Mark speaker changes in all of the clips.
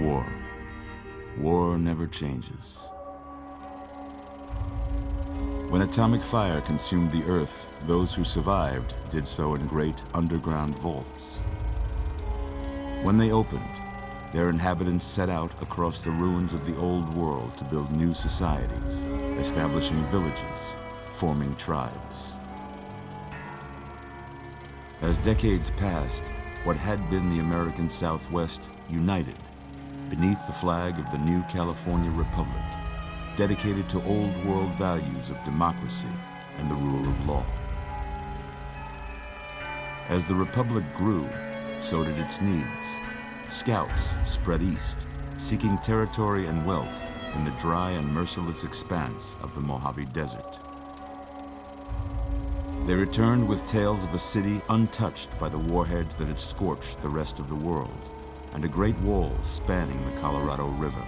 Speaker 1: War. War never changes. When atomic fire consumed the Earth, those who survived did so in great underground vaults. When they opened, their inhabitants set out across the ruins of the old world to build new societies, establishing villages, forming tribes. As decades passed, what had been the American Southwest united beneath the flag of the new California Republic, dedicated to old world values of democracy and the rule of law. As the Republic grew, so did its needs. Scouts spread east, seeking territory and wealth in the dry and merciless expanse of the Mojave Desert. They returned with tales of a city untouched by the warheads that had scorched the rest of the world, and a great wall spanning the Colorado River.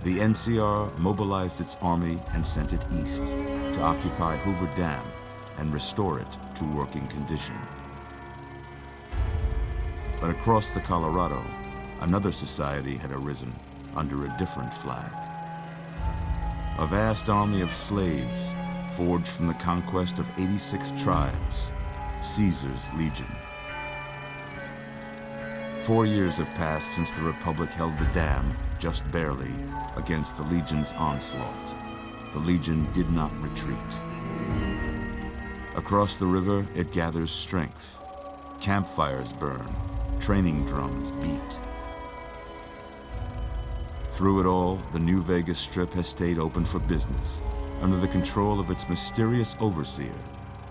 Speaker 1: The NCR mobilized its army and sent it east to occupy Hoover Dam and restore it to working condition. But across the Colorado, another society had arisen under a different flag. A vast army of slaves forged from the conquest of 86 tribes, Caesar's Legion. 4 years have passed since the Republic held the dam, just barely, against the Legion's onslaught. The Legion did not retreat. Across the river, it gathers strength. Campfires burn, training drums beat. Through it all, the New Vegas Strip has stayed open for business, under the control of its mysterious overseer,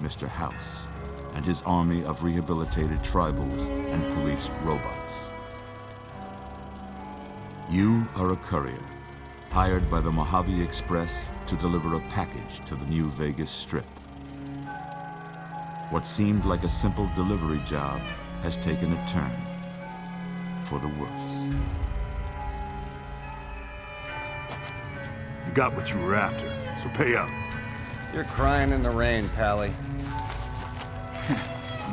Speaker 1: Mr. House, and his army of rehabilitated tribals and police robots. You are a courier, hired by the Mojave Express to deliver a package to the New Vegas Strip. What seemed like a simple delivery job has taken a turn for the worse.
Speaker 2: You got what you were after, so pay up.
Speaker 3: You're crying in the rain, Pally.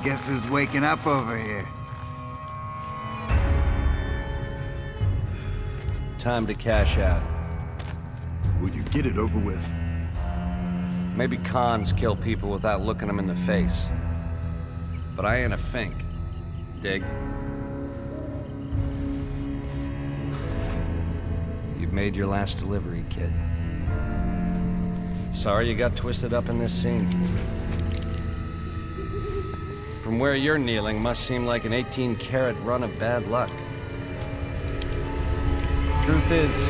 Speaker 4: Guess who's waking up over here?
Speaker 3: Time to cash out.
Speaker 2: Will you get it over with?
Speaker 3: Maybe cons kill people without looking them in the face. But I ain't a fink. Dig? You've made your last delivery, kid. Sorry you got twisted up in this scene. From where you're kneeling must seem like an 18-carat run of bad luck. Truth is,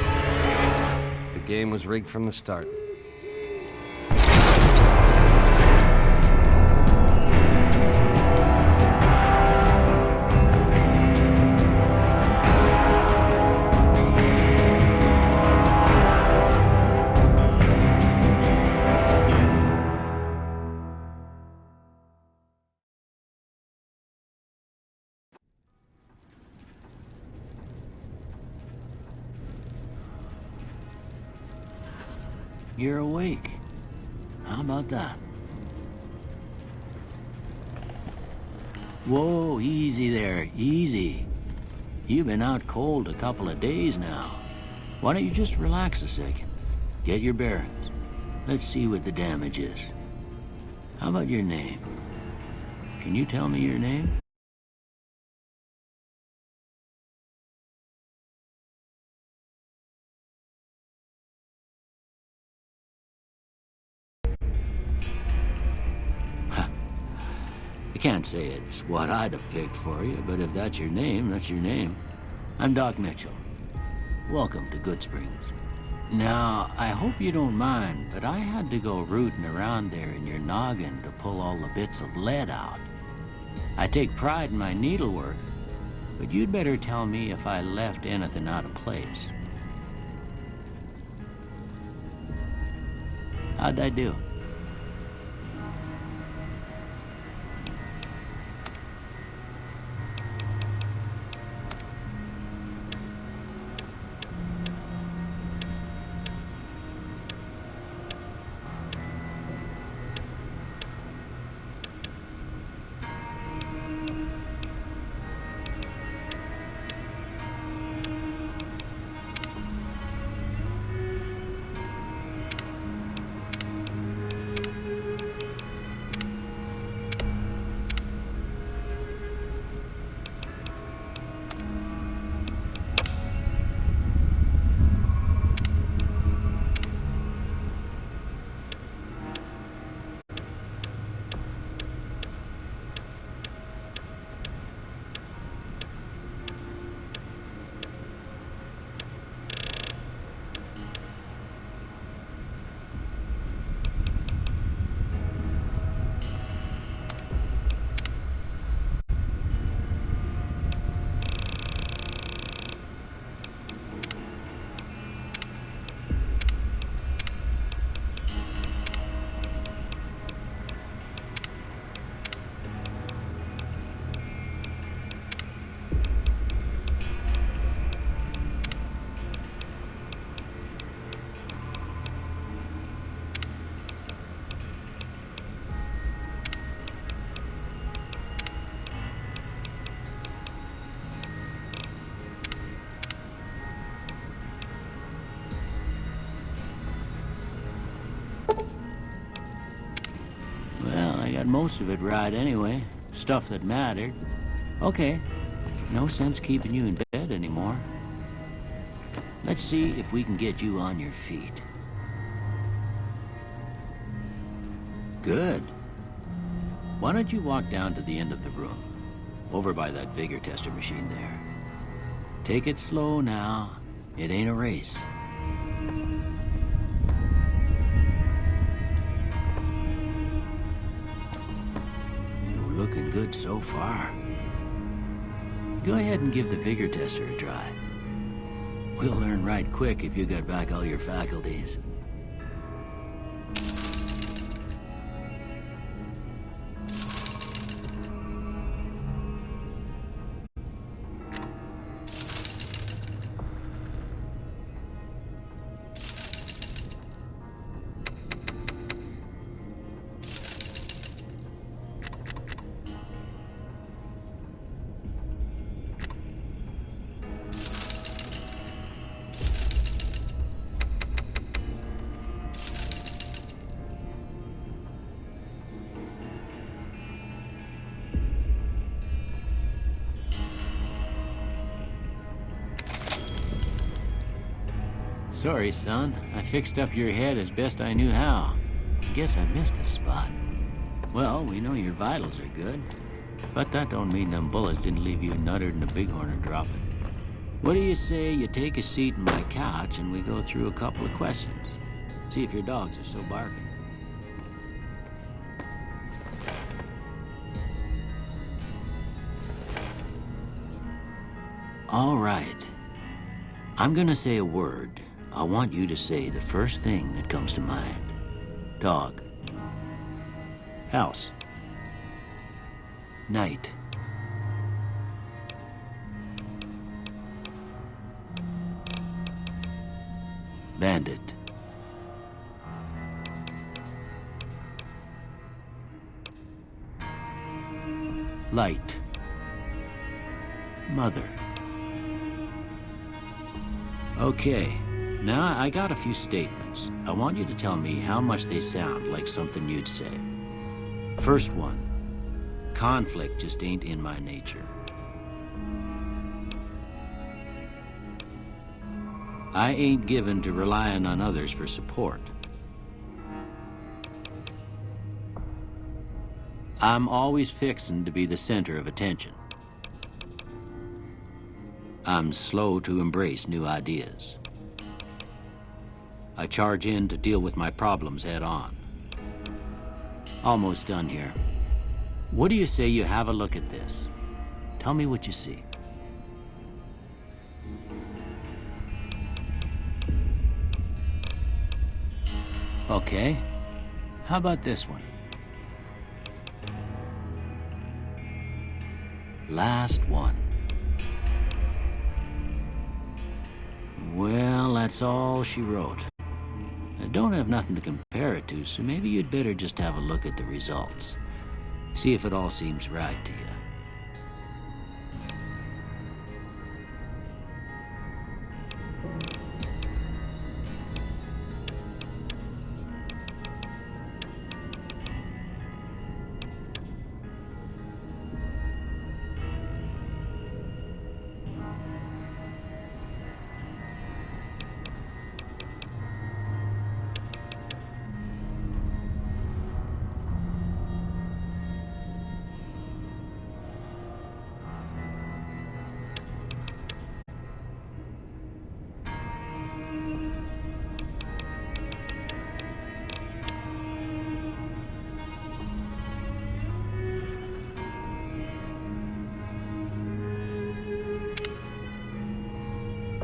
Speaker 3: the game was rigged from the start.
Speaker 5: You're awake. How about that? Whoa, easy there, easy. You've been out cold a couple of days now. Why don't you just relax a second? Get your bearings. Let's see what the damage is. How about your name? Can you tell me your name? I can't say it's what I'd have picked for you, but if that's your name, that's your name. I'm Doc Mitchell. Welcome to Goodsprings. Now, I hope you don't mind, but I had to go rooting around there in your noggin to pull all the bits of lead out. I take pride in my needlework, but you'd better tell me if I left anything out of place. How'd I do? got most of it right anyway. Stuff that mattered. Okay, no sense keeping you in bed anymore. Let's see if we can get you on your feet. Good. Why don't you walk down to the end of the room, over by that vigor tester machine there. Take it slow now. It ain't a race. You're looking good so far. Go ahead and give the vigor tester a try. We'll learn right quick if you got back all your faculties. Sorry, son. I fixed up your head as best I knew how. I guess I missed a spot. Well, we know your vitals are good. But that don't mean them bullets didn't leave you nuttered and a bighorn are dropping. What do you say you take a seat on my couch and we go through a couple of questions? See if your dogs are still barking. All right. I'm gonna say a word. I want you to say the first thing that comes to mind. Dog. House. Night. Bandit. Light. Mother. Okay, now I got a few statements. I want you to tell me how much they sound like something you'd say. First one, conflict just ain't in my nature. I ain't given to relying on others for support. I'm always fixin' to be the center of attention. I'm slow to embrace new ideas. I charge in to deal with my problems head on. Almost done here. What do you say you have a look at this? Tell me what you see. Okay. How about this one? Last one. Well, that's all she wrote. I don't have nothing to compare it to, so maybe you'd better just have a look at the results. See if it all seems right to you.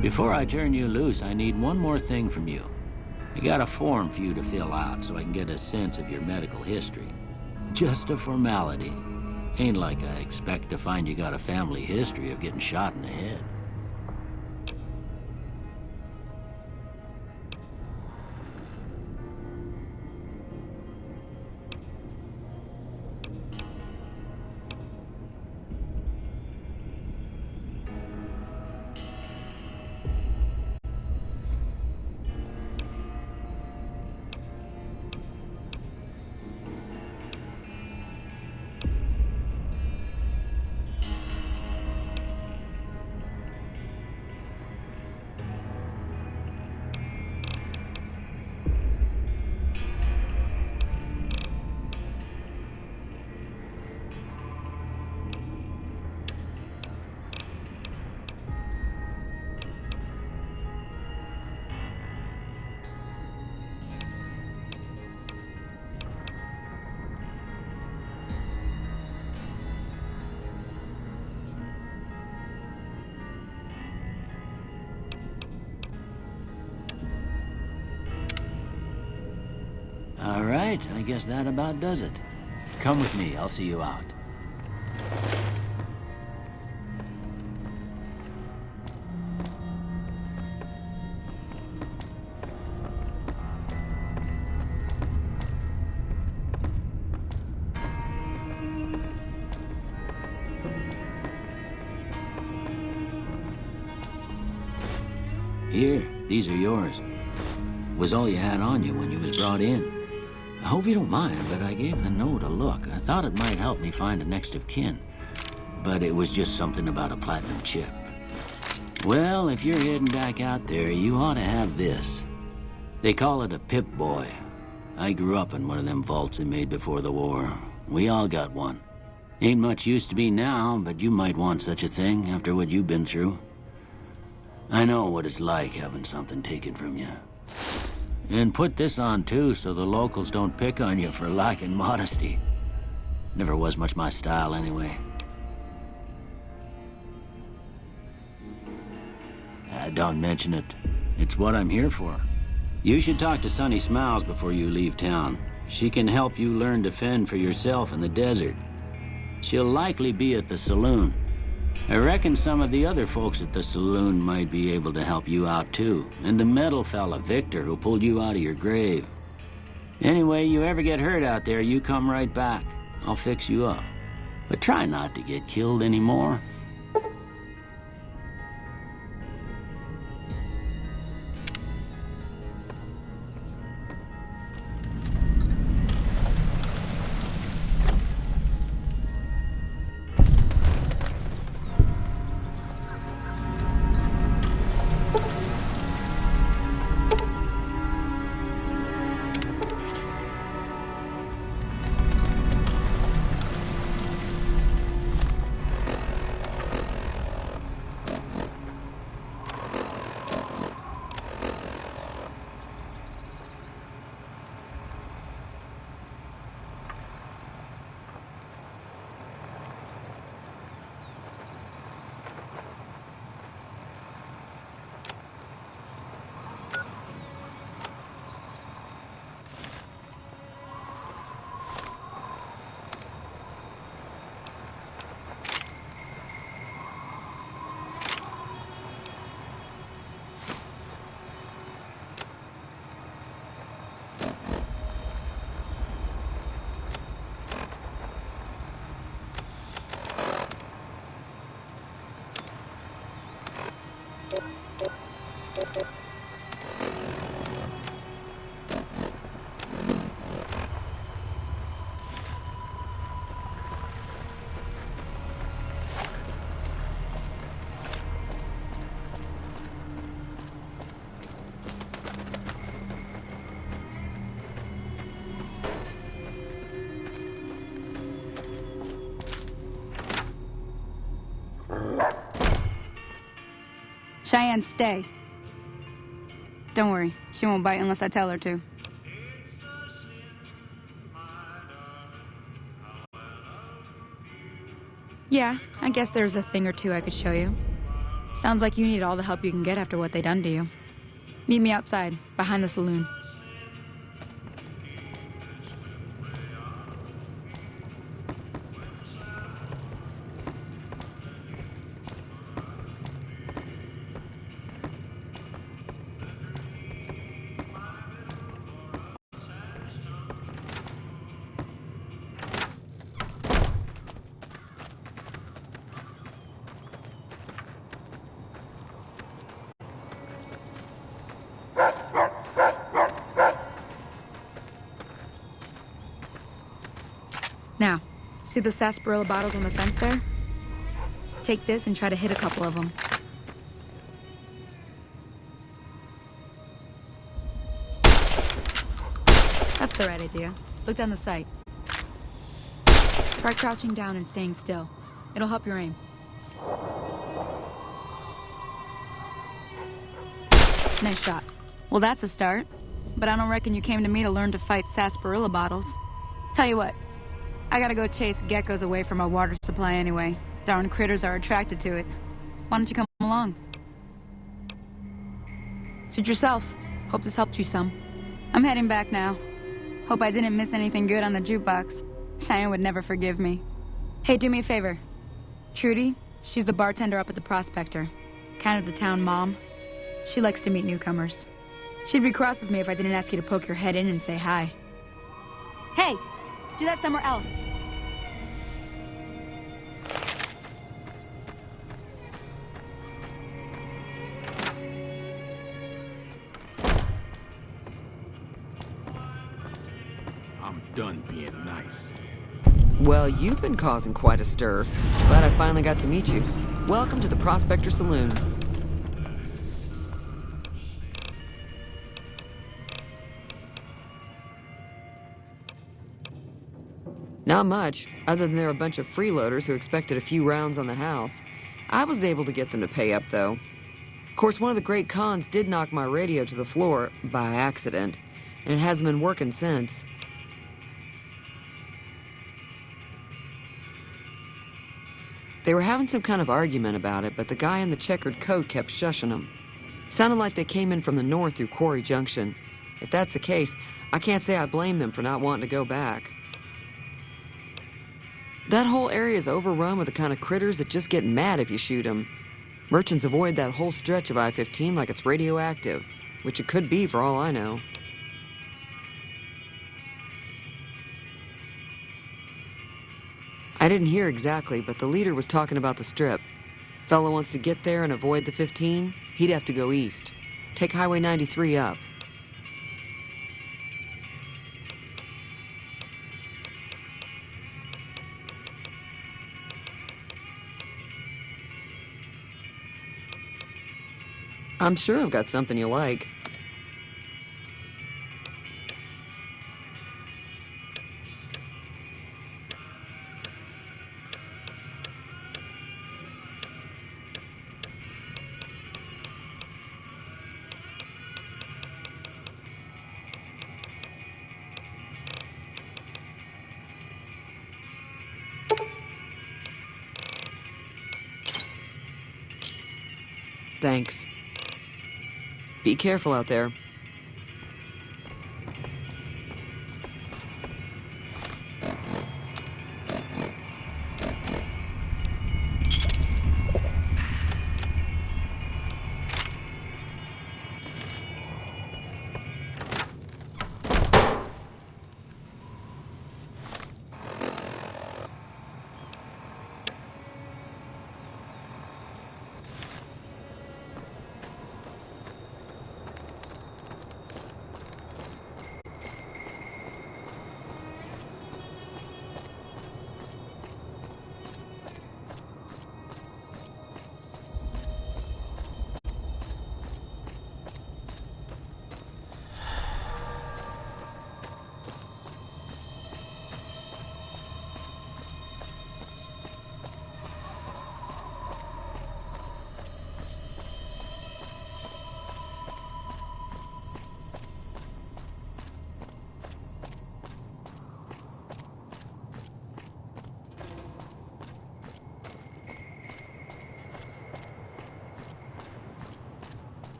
Speaker 5: Before I turn you loose, I need one more thing from you. I got a form for you to fill out so I can get a sense of your medical history. Just a formality. Ain't like I expect to find you got a family history of getting shot in the head. All right, I guess that about does it. Come with me, I'll see you out. Here, these are yours. Was all you had on you when you was brought in. I hope you don't mind, but I gave the note a look. I thought it might help me find a next of kin. But it was just something about a platinum chip. Well, if you're heading back out there, you ought to have this. They call it a Pip-Boy. I grew up in one of them vaults they made before the war. We all got one. Ain't much use to be now, but you might want such a thing after what you've been through. I know what it's like having something taken from you. And put this on too, so the locals don't pick on you for lacking modesty. Never was much my style anyway. Don't mention it. It's what I'm here for. You should talk to Sunny Smiles before you leave town. She can help you learn to fend for yourself in the desert. She'll likely be at the saloon. I reckon some of the other folks at the saloon might be able to help you out too. And the metal fella, Victor, who pulled you out of your grave. Anyway, you ever get hurt out there, you come right back. I'll fix you up. But try not to get killed anymore.
Speaker 6: Cheyenne, stay. Don't worry, she won't bite unless I tell her to. Yeah, I guess there's a thing or two I could show you. Sounds like you need all the help you can get after what they done to you. Meet me outside, behind the saloon. Now, see the sarsaparilla bottles on the fence there? Take this and try to hit a couple of them. That's the right idea. Look down the sight. Try crouching down and staying still. It'll help your aim. Nice shot. Well, that's a start. But I don't reckon you came to me to learn to fight sarsaparilla bottles. Tell you what, I gotta go chase geckos away from our water supply anyway. Darn critters are attracted to it. Why don't you come along? Suit yourself. Hope this helped you some. I'm heading back now. Hope I didn't miss anything good on the jukebox. Cheyenne would never forgive me. Hey, do me a favor. Trudy, she's the bartender up at the Prospector. Kind of the town mom. She likes to meet newcomers. She'd be cross with me if I didn't ask you to poke your head in and say hi. Hey, do that somewhere else.
Speaker 7: I'm done being nice.
Speaker 8: Well, you've been causing quite a stir. Glad I finally got to meet you. Welcome to the Prospector Saloon. Not much, other than they're a bunch of freeloaders who expected a few rounds on the house. I was able to get them to pay up, though. Of course, one of the great cons did knock my radio to the floor, by accident, and it hasn't been working since. They were having some kind of argument about it, but the guy in the checkered coat kept shushing them. Sounded like they came in from the north through Quarry Junction. If that's the case, I can't say I blame them for not wanting to go back. That whole area is overrun with the kind of critters that just get mad if you shoot them. Merchants avoid that whole stretch of I-15 like it's radioactive, which it could be for all I know. I didn't hear exactly, but the leader was talking about the strip. Fellow wants to get there and avoid the 15, he'd have to go east. Take Highway 93 up. I'm sure I've got something you like. Thanks. Be careful out there.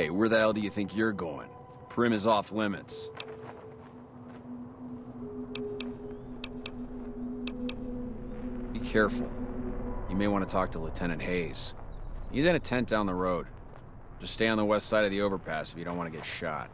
Speaker 7: Hey, where the hell do you think you're going? Prim is off limits. Be careful. You may want to talk to Lieutenant Hayes. He's in a tent down the road. Just stay on the west side of the overpass if you don't want to get shot.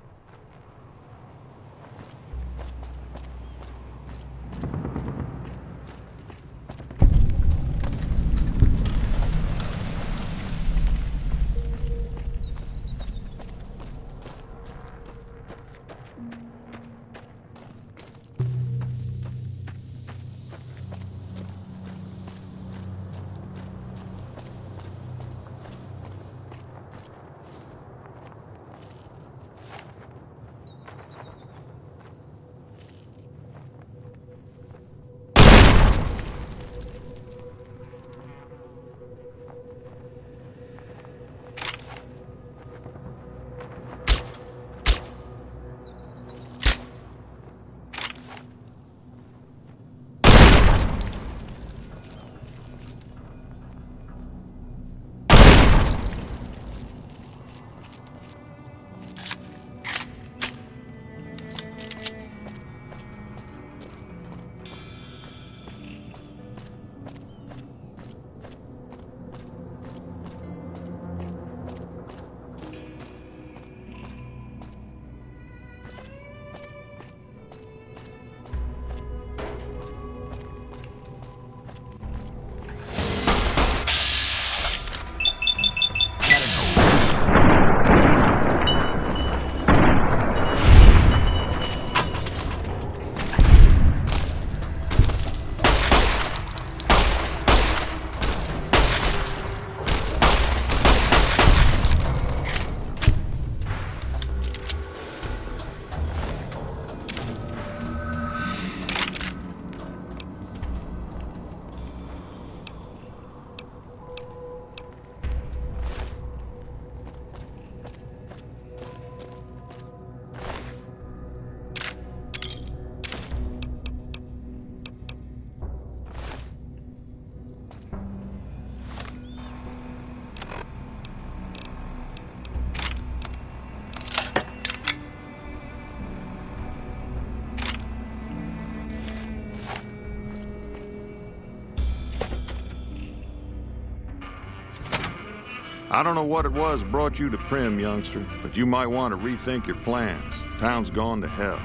Speaker 2: I don't know what it was brought you to Prim, youngster, but you might want to rethink your plans. Town's gone to hell.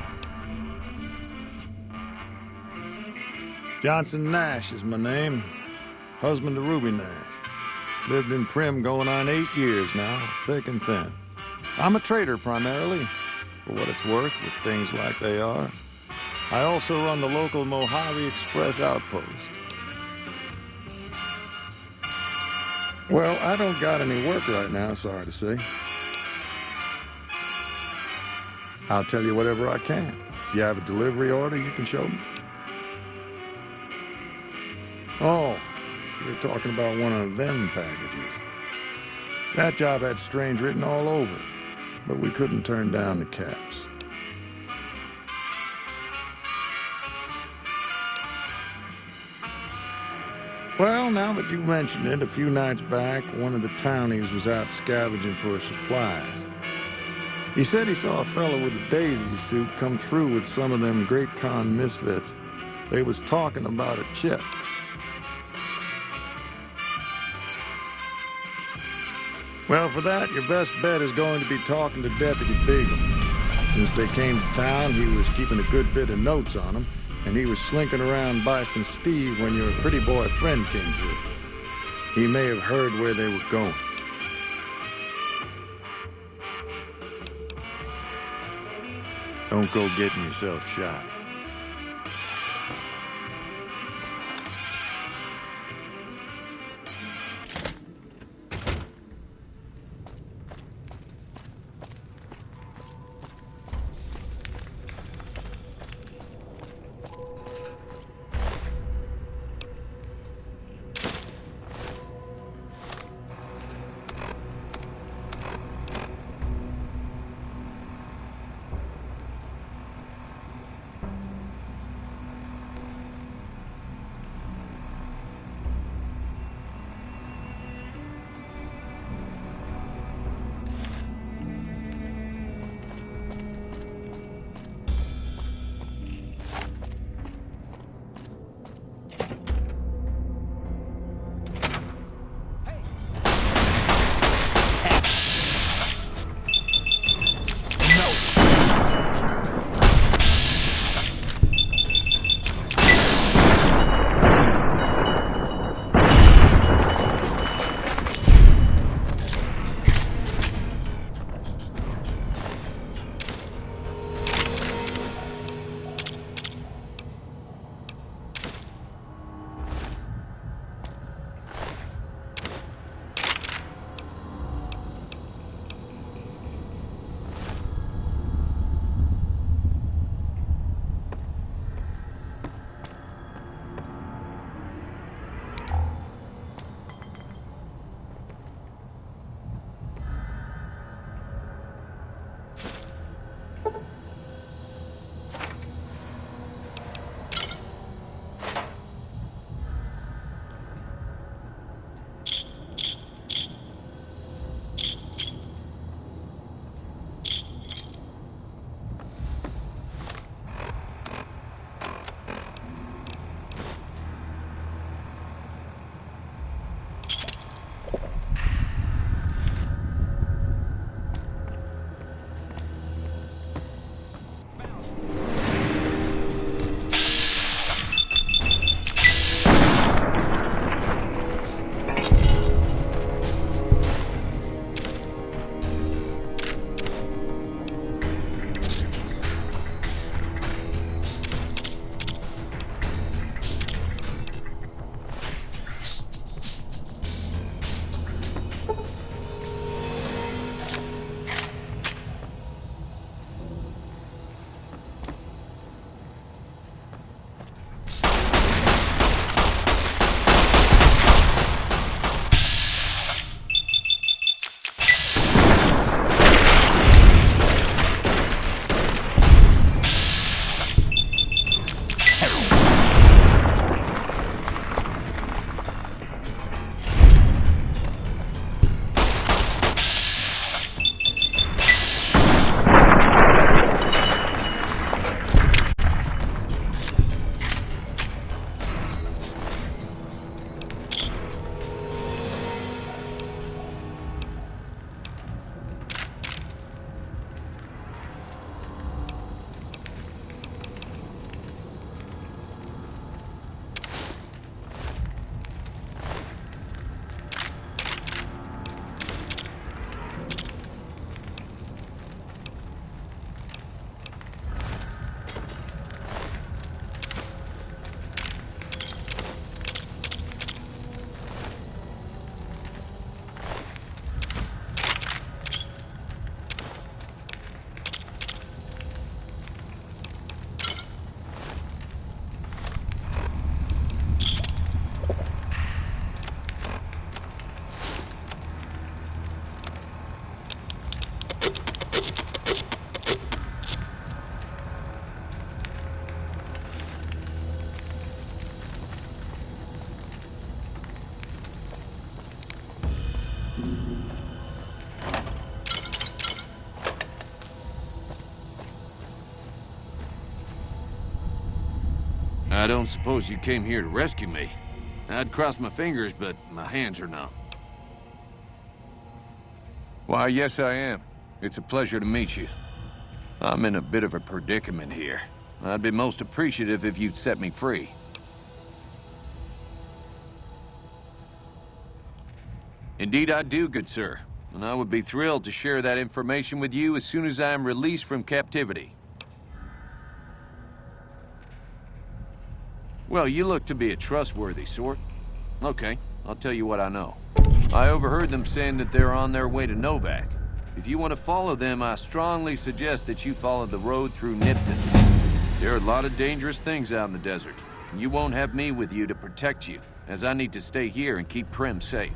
Speaker 2: Johnson Nash is my name. Husband to Ruby Nash. Lived in Prim going on 8 years now, thick and thin. I'm a trader primarily, for what it's worth with things like they are. I also run the local Mojave Express outpost. Well, I don't got any work right now, sorry to say. I'll tell you whatever I can. You have a delivery order you can show me? Oh, so you're talking about one of them packages. That job had strange written all over it, but we couldn't turn down the caps. Well, now that you mention it, a few nights back, one of the townies was out scavenging for supplies. He said he saw a fellow with a daisy suit come through with some of them Great Con misfits. They was talking about a chip. Well, for that, your best bet is going to be talking to Deputy Beagle. Since they came to town, he was keeping a good bit of notes on them, and he was slinking around Bison Steve when your pretty boy friend came through. He may have heard where they were going. Don't go getting yourself shot.
Speaker 9: I don't suppose you came here to rescue me. I'd cross my fingers, but my hands are numb.
Speaker 10: Why, yes I am. It's a pleasure to meet you. I'm in a bit of a predicament here. I'd be most appreciative if you'd set me free. Indeed I do, good sir. And I would be thrilled to share that information with you as soon as I am released from captivity. Well, you look to be a trustworthy sort. Okay, I'll tell you what I know. I overheard them saying that they're on their way to Novak. If you want to follow them, I strongly suggest that you follow the road through Nipton. There are a lot of dangerous things out in the desert. And you won't have me with you to protect you, as I need to stay here and keep Prim safe.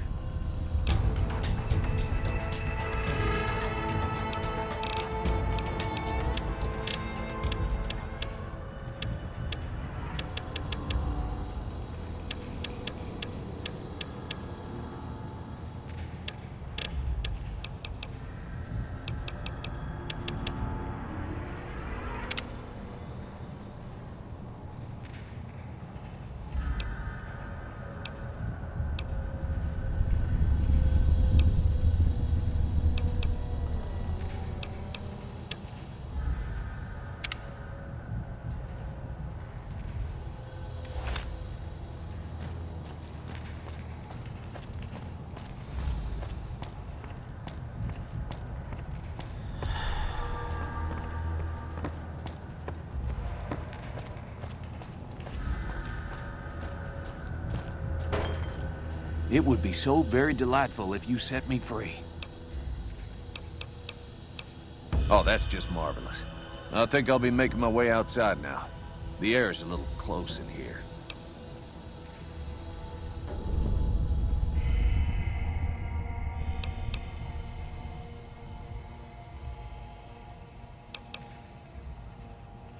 Speaker 10: It would be so very delightful if you set me free. Oh, that's just marvelous. I think I'll be making my way outside now. The air's a little close in here.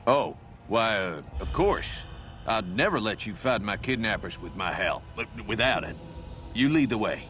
Speaker 10: Oh, why, of course. I'd never let you fight my kidnappers with my help, but without it. You lead the way.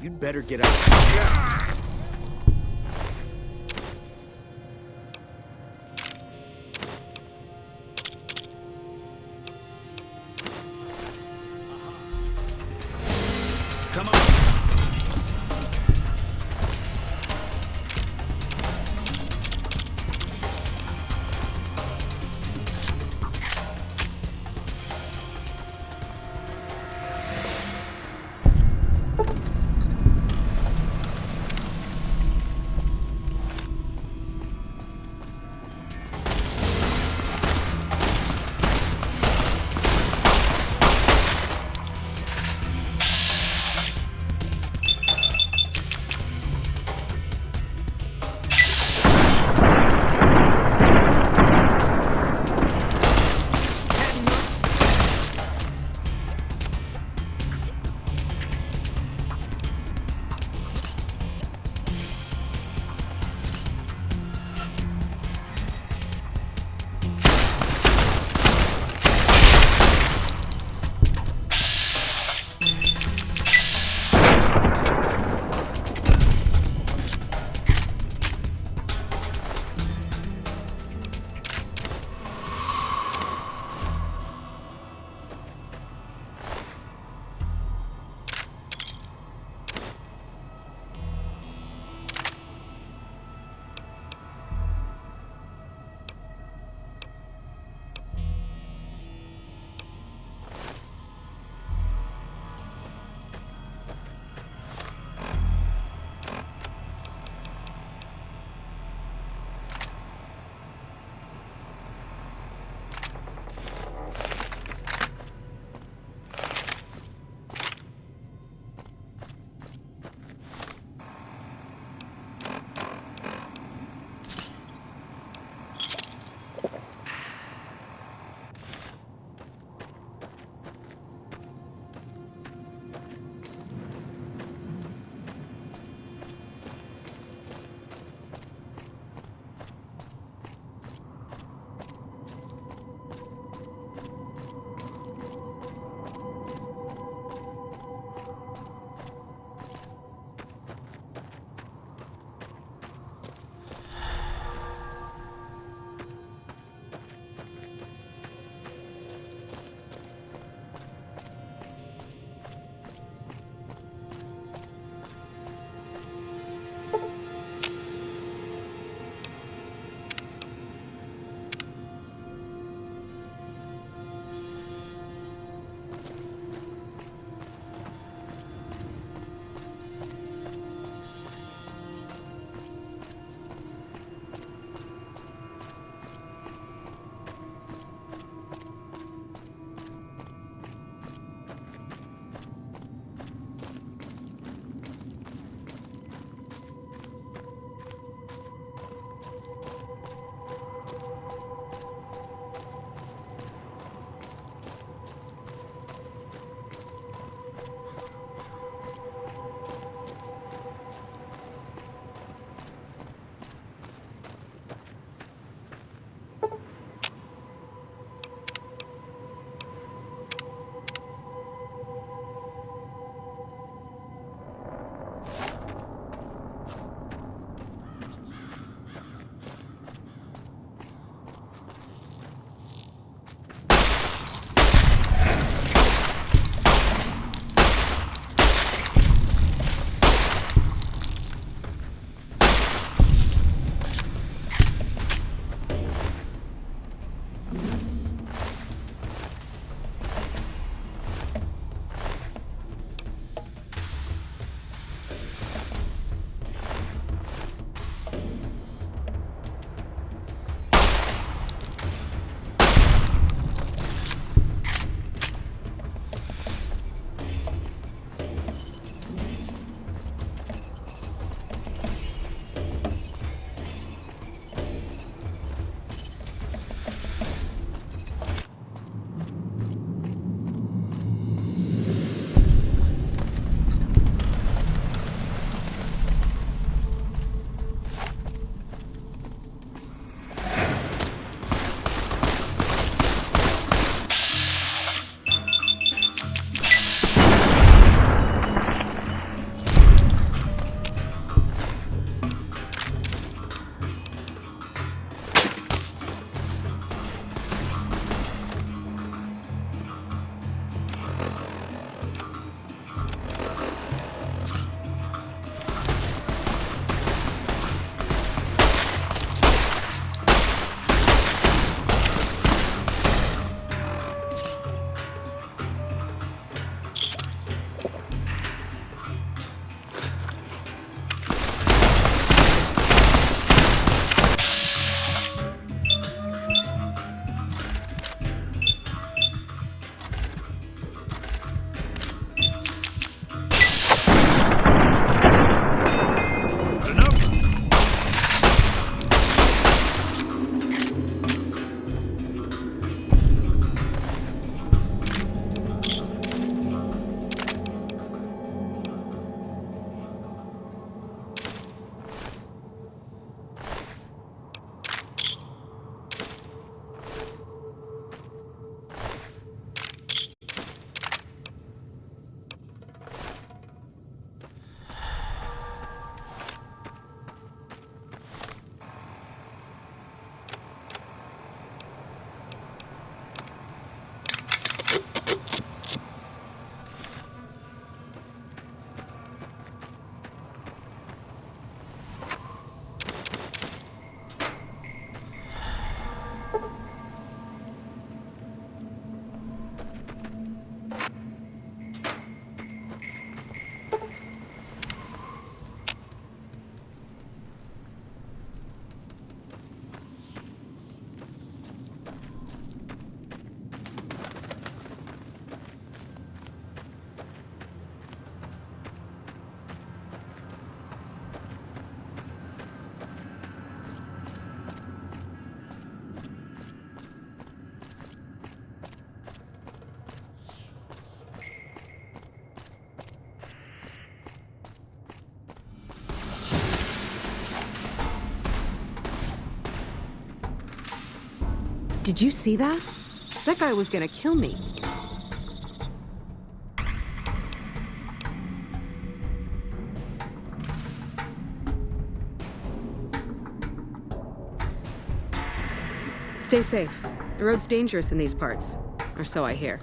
Speaker 11: You'd better get out.
Speaker 12: Come on. Did you see that? That guy was gonna kill me. Stay safe. The road's dangerous in these parts. Or so I hear.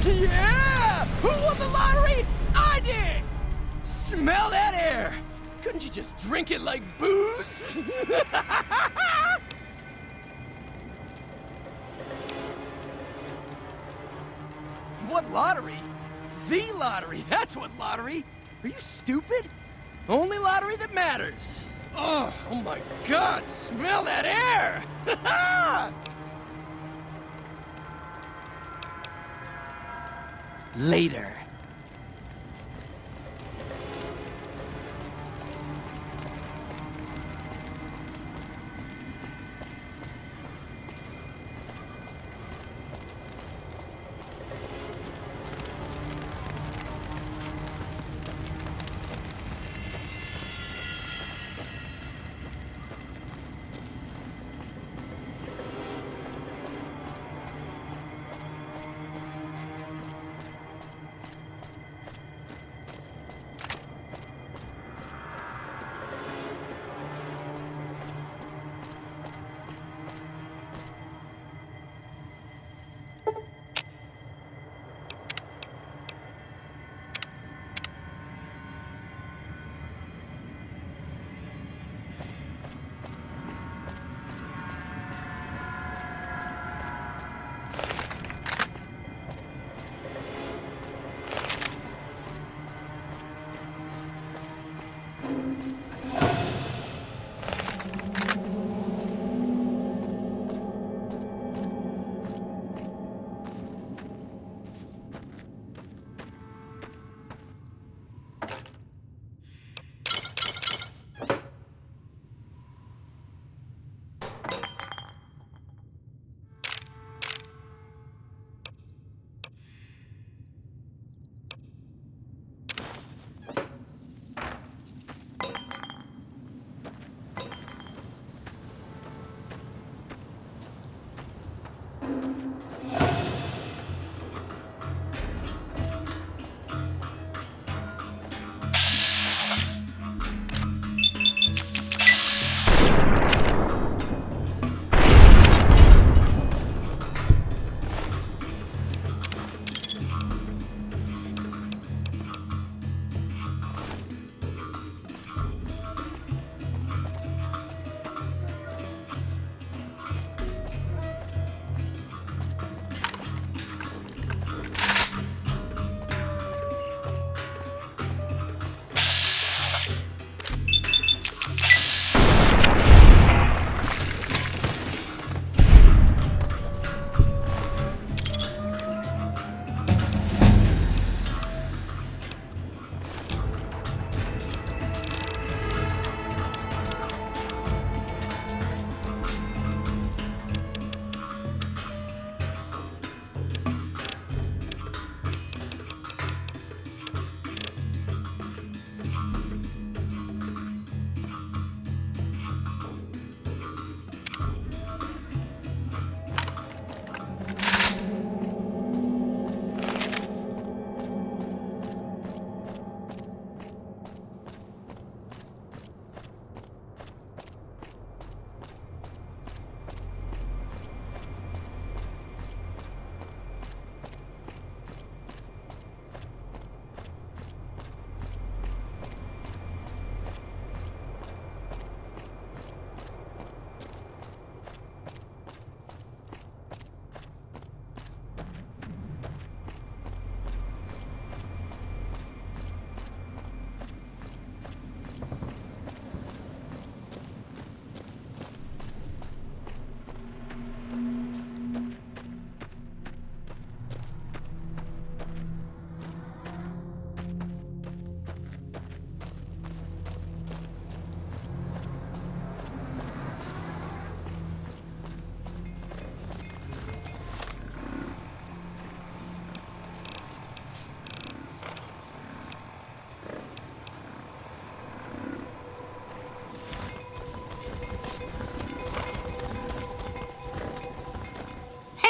Speaker 13: Yeah! Who won the lottery? I did! Smell that air! Couldn't you just drink it like booze? What lottery? The lottery! That's what lottery! Are you stupid? Only lottery that matters! Oh my god! Smell that air! Later.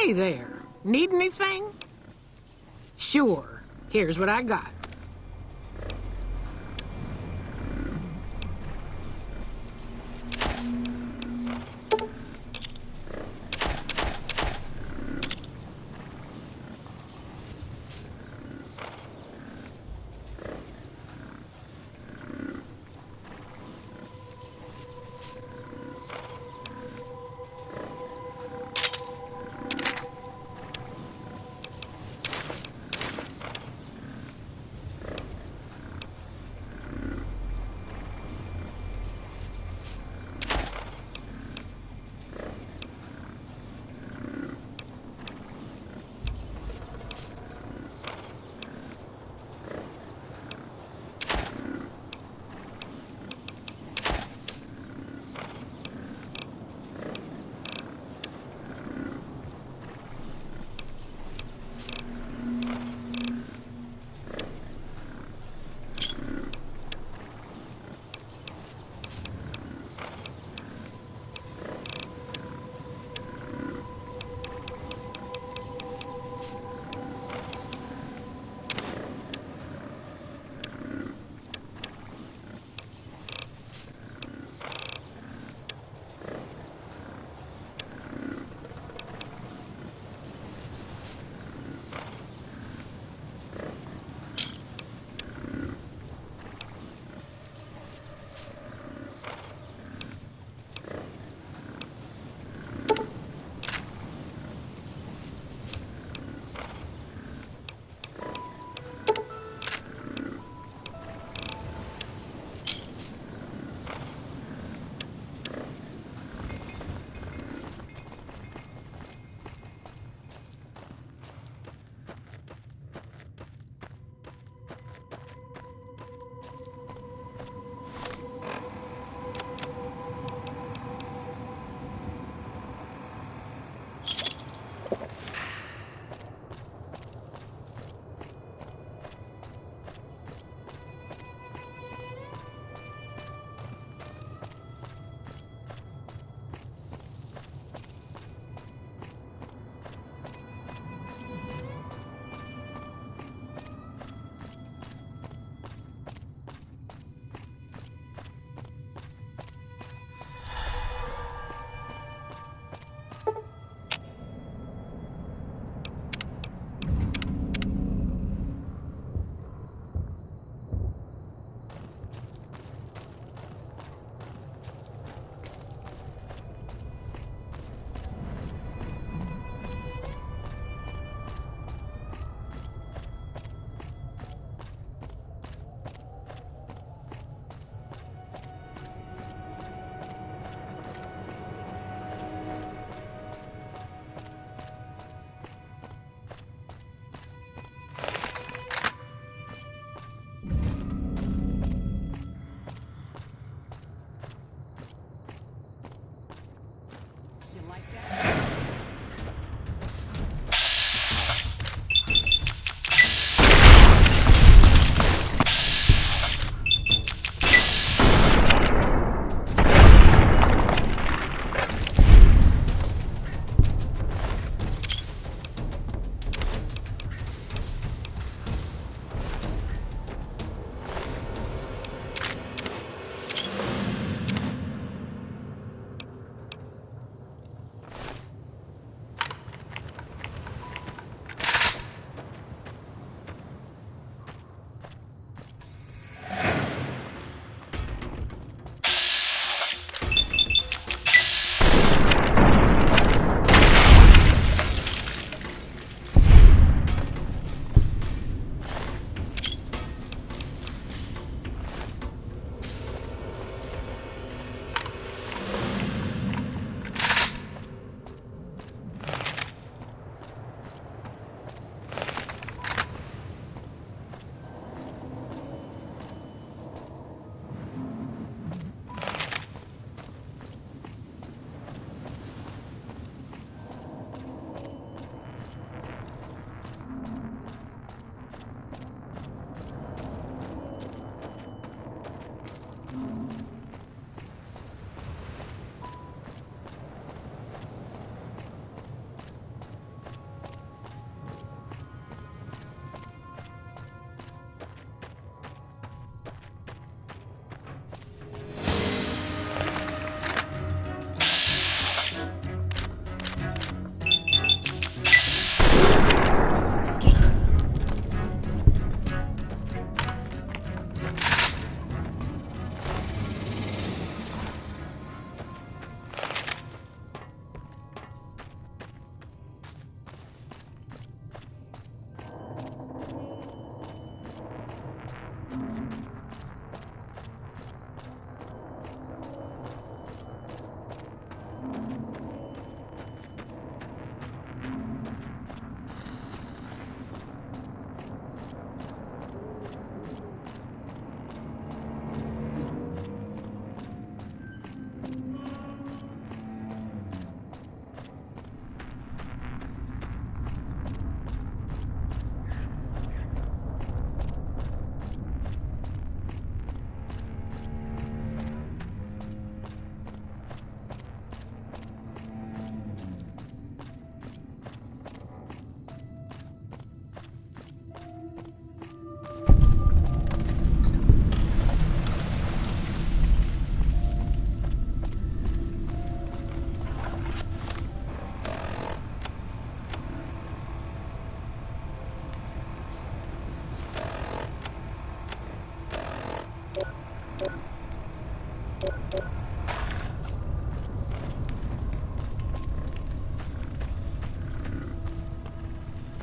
Speaker 14: Hey there. Need anything? Sure. Here's what I got.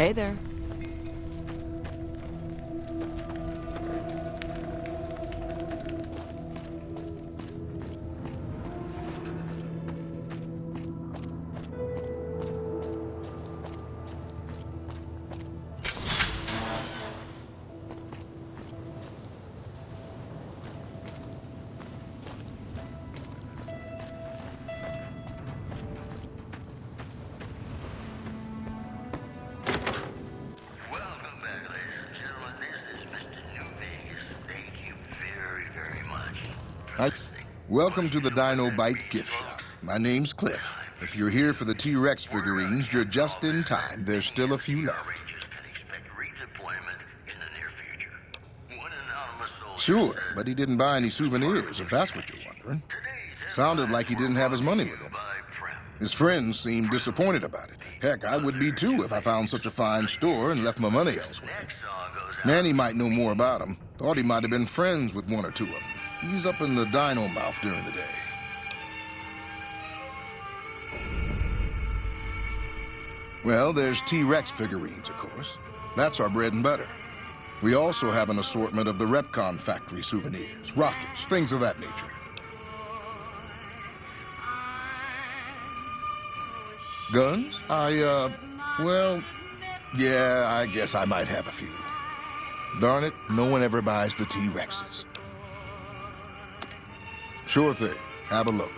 Speaker 8: Hey there.
Speaker 15: Welcome to the Dino Bite gift shop. My name's Cliff. If you're here for the T-Rex figurines, you're just in time. There's still a few left. Sure, but he didn't buy any souvenirs, if that's what you're wondering. Sounded like he didn't have his money with him. His friends seemed disappointed about it. Heck, I would be too if I found such a fine store and left my money elsewhere. Manny might know more about him. Thought he might have been friends with one or two of them. He's up in the dino mouth during the day. Well, there's T-Rex figurines, of course. That's our bread and butter. We also have an assortment of the Repcon factory souvenirs, rockets, things of that nature. Guns? Well, yeah, I guess I might have a few. Darn it, no one ever buys the T-Rexes. Sure thing. Have a look.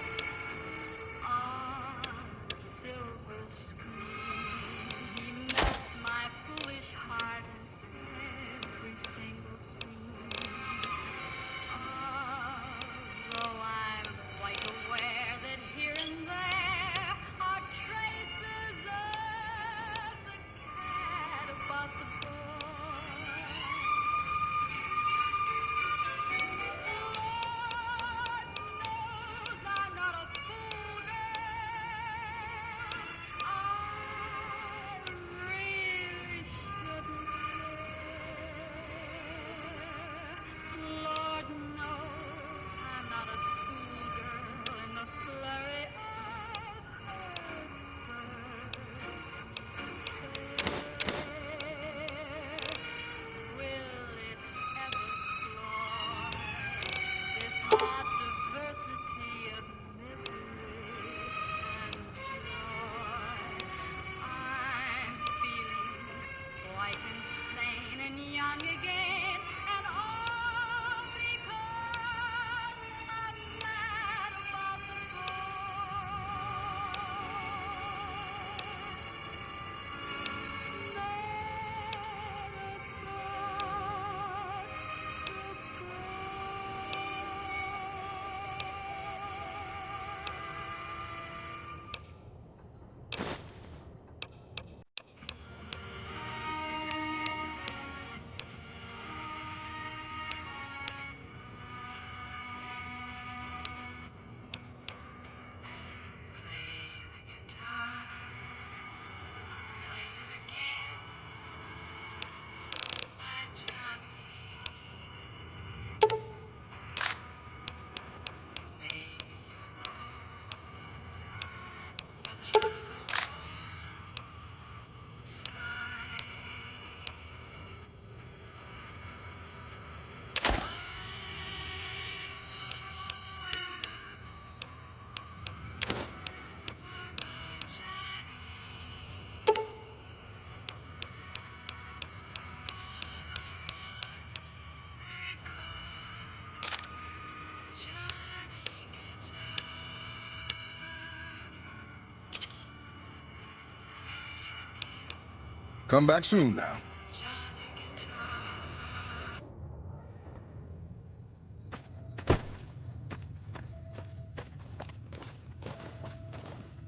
Speaker 15: Come back soon now.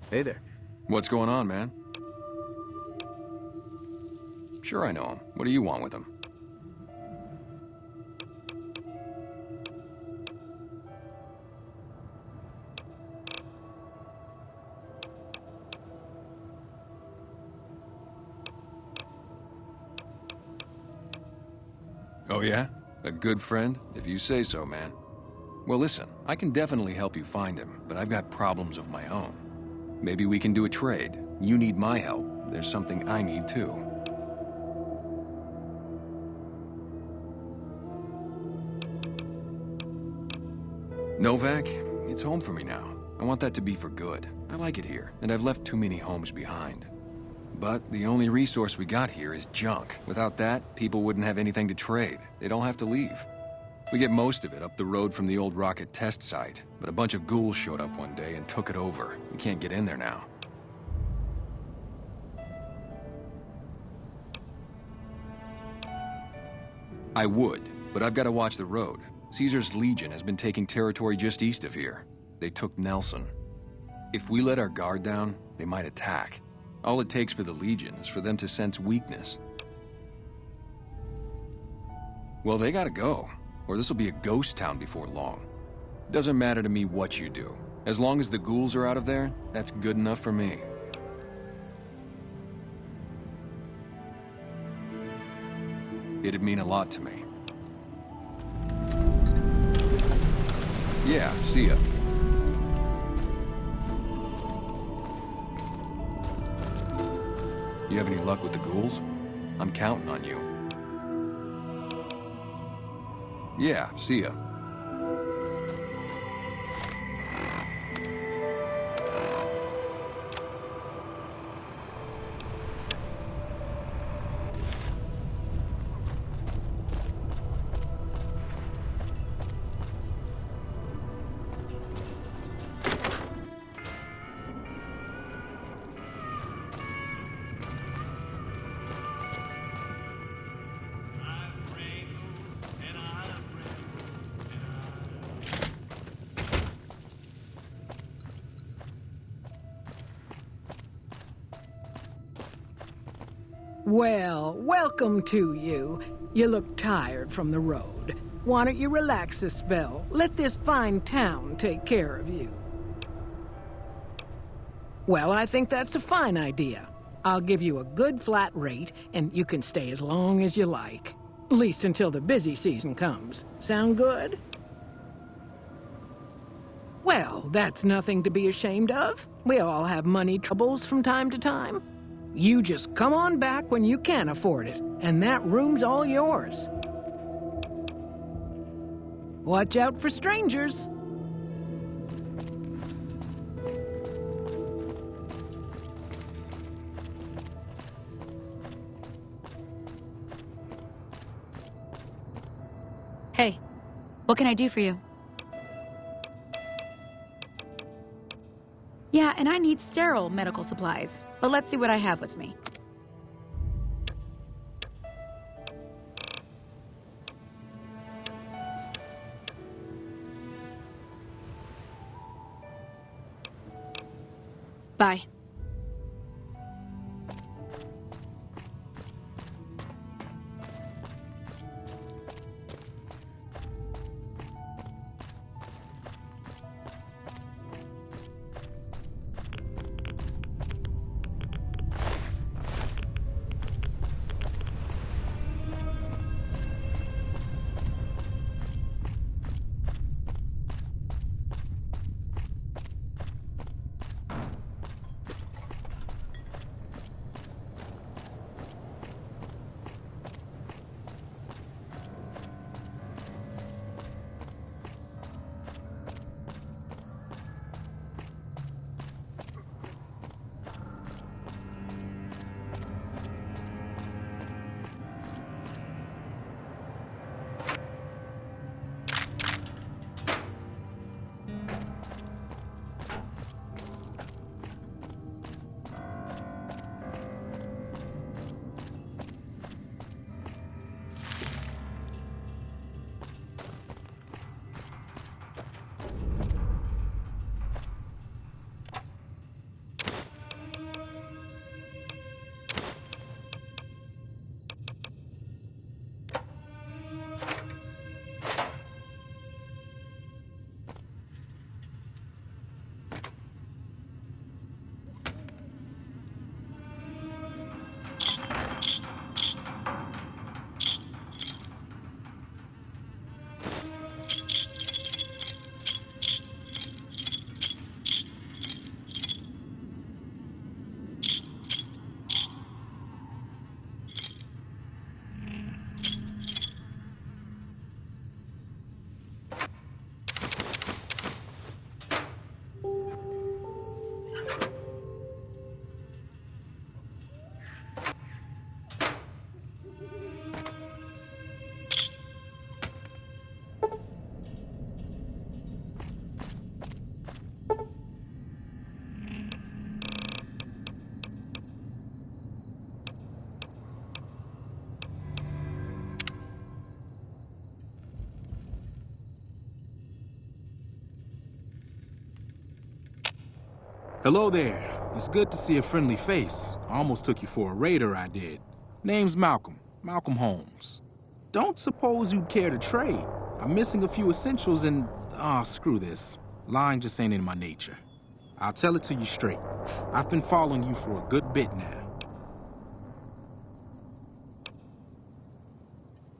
Speaker 16: Hey there.
Speaker 7: What's going on, man? Sure I know him. What do you want with him? Oh yeah? A good friend? If you say so, man. Well listen, I can definitely help you find him, but I've got problems of my own. Maybe we can do a trade. You need my help. There's something I need too.
Speaker 16: Novak, it's home for me now. I want that to be for good. I like it here, and I've left too many homes behind. But the only resource we got here is junk. Without that, people wouldn't have anything to trade. They'd all have to leave. We get most of it up the road from the old rocket test site, but a bunch of ghouls showed up one day and took it over. We can't get in there now. I would, but I've got to watch the road. Caesar's Legion has been taking territory just east of here. They took Nelson. If we let our guard down, they might attack. All it takes for the Legion is for them to sense weakness. Well, they gotta go, or this will be a ghost town before long. Doesn't matter to me what you do. As long as the ghouls are out of there, that's good enough for me. It'd mean a lot to me. Yeah, see ya. You have any luck with the ghouls? I'm counting on you. Yeah, see ya.
Speaker 14: Well, welcome to you. You look tired from the road. Why don't you relax a spell? Let this fine town take care of you. Well, I think that's a fine idea. I'll give you a good flat rate, and you can stay as long as you like. At least until the busy season comes. Sound good? Well, that's nothing to be ashamed of. We all have money troubles from time to time. You just come on back when you can afford it, and that room's all yours. Watch out for strangers.
Speaker 6: Hey, what can I do for you? Yeah, and I need sterile medical supplies. But let's see what I have with me. Bye.
Speaker 17: Hello there. It's good to see a friendly face. I almost took you for a raider, I did. Name's Malcolm. Malcolm Holmes. Don't suppose you'd care to trade. I'm missing a few essentials and... screw this. Lying just ain't in my nature. I'll tell it to you straight. I've been following you for a good bit now.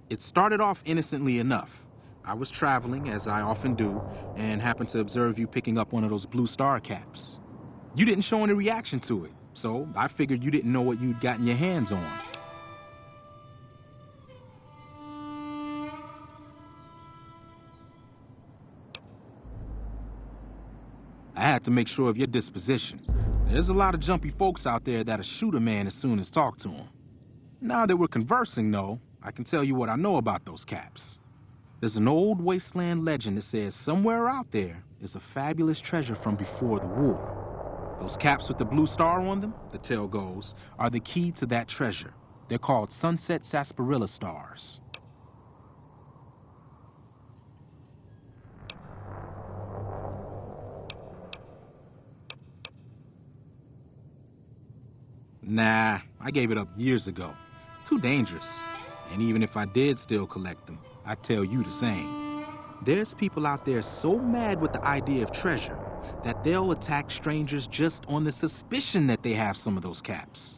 Speaker 17: It started off innocently enough. I was traveling, as I often do, and happened to observe you picking up one of those blue star caps. You didn't show any reaction to it, so I figured you didn't know what you'd gotten your hands on. I had to make sure of your disposition. There's a lot of jumpy folks out there that'll shoot a man as soon as talk to him. Now that we're conversing, though, I can tell you what I know about those caps. There's an old Wasteland legend that says somewhere out there is a fabulous treasure from before the war. Those caps with the blue star on them, the tale goes, are the key to that treasure. They're called sunset sarsaparilla stars. Nah, I gave it up years ago. Too dangerous. And even if I did still collect them, I'd tell you the same. There's people out there so mad with the idea of treasure that they'll attack strangers just on the suspicion that they have some of those caps.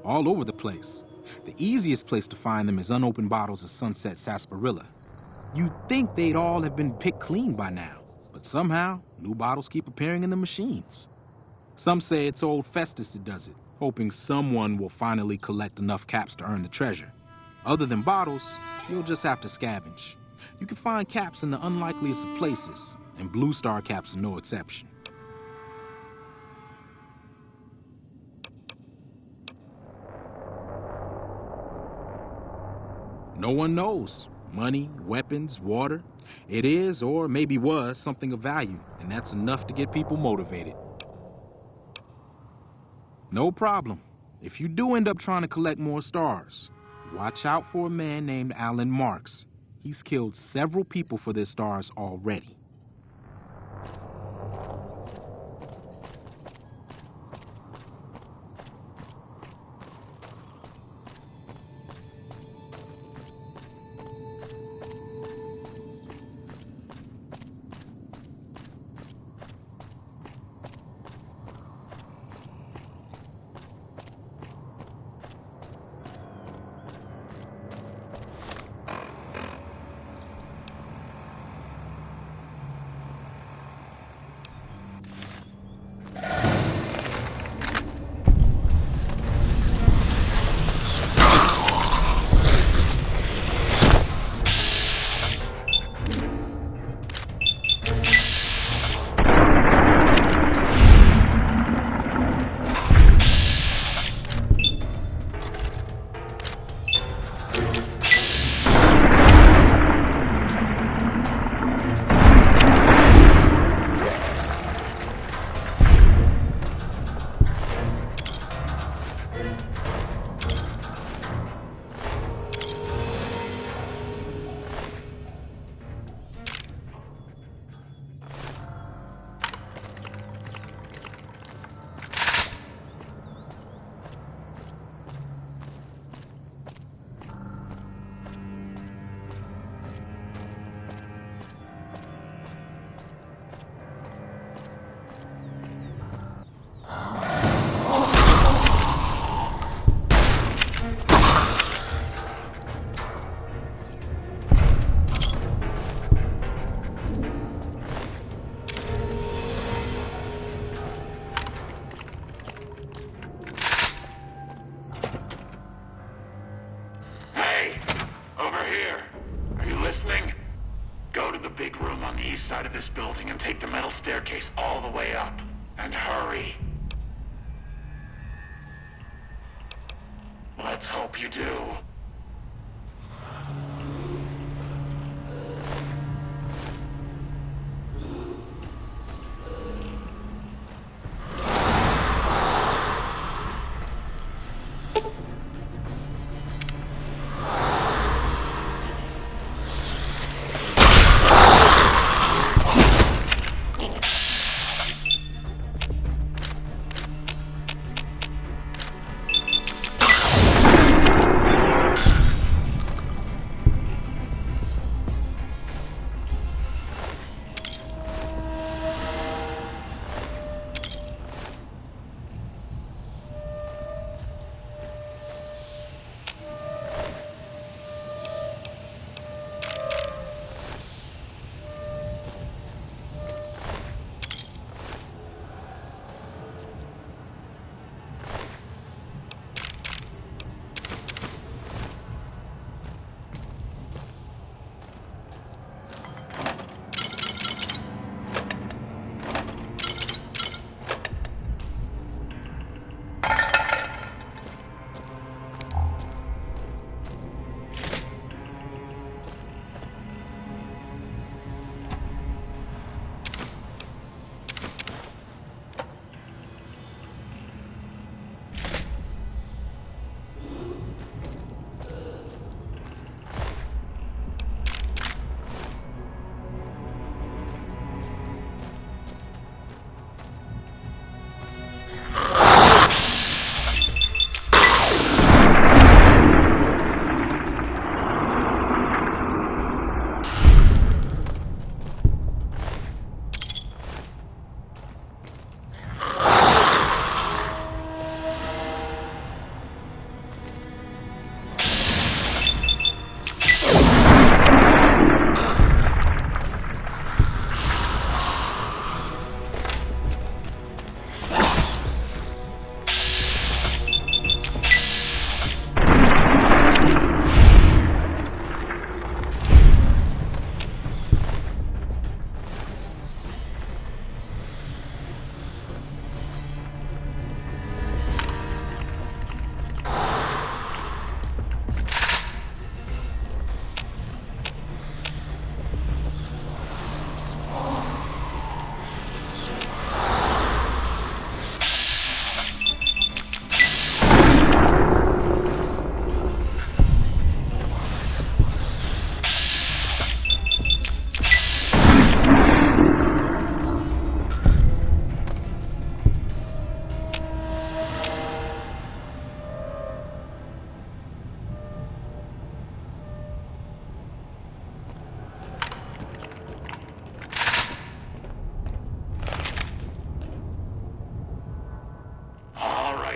Speaker 17: All over the place. The easiest place to find them is unopened bottles of sunset sarsaparilla. You'd think they'd all have been picked clean by now, but somehow, new bottles keep appearing in the machines. Some say it's old Festus that does it, hoping someone will finally collect enough caps to earn the treasure. Other than bottles, you'll just have to scavenge. You can find caps in the unlikeliest of places, and blue star caps are no exception. No one knows. Money, weapons, water. It is, or maybe was, something of value, and that's enough to get people motivated. No problem. If you do end up trying to collect more stars, watch out for a man named Alan Marks. He's killed several people for their stars already.
Speaker 18: Side of this building and take the metal staircase all the way up. And hurry. Let's hope you do.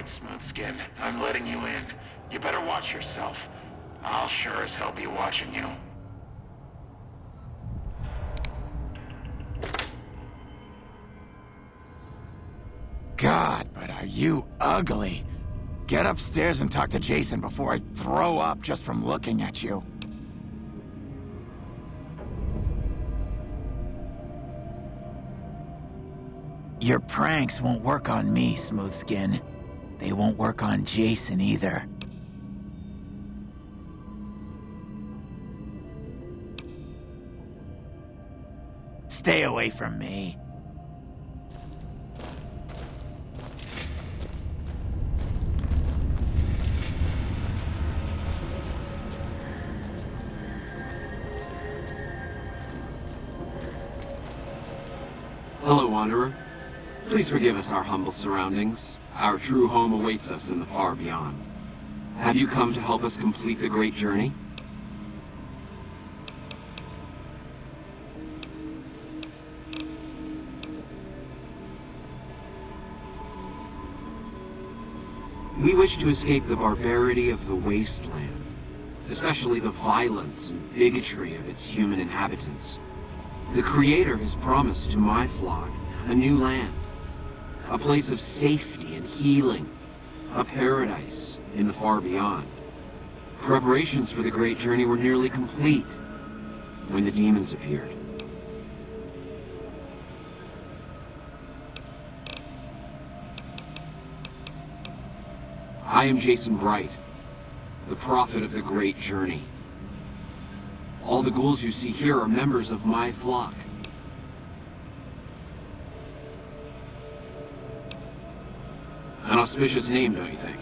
Speaker 18: right, Smoothskin. I'm letting you in. You better watch yourself. I'll sure as hell be watching you.
Speaker 19: God, but are you ugly. Get upstairs and talk to Jason before I throw up just from looking at you. Your pranks won't work on me, Smoothskin. They won't work on Jason either. Stay away from me.
Speaker 20: Hello, Wanderer. Please forgive us our humble surroundings. Our true home awaits us in the far beyond. Have you come to help us complete the great journey? We wish to escape the barbarity of the Wasteland, especially the violence and bigotry of its human inhabitants. The Creator has promised to my flock a new land, a place of safety and healing, a paradise in the far beyond. Preparations for the great journey were nearly complete when the demons appeared. I am Jason Bright, the prophet of the great journey. All the ghouls you see here are members of my flock. An auspicious name, don't you think?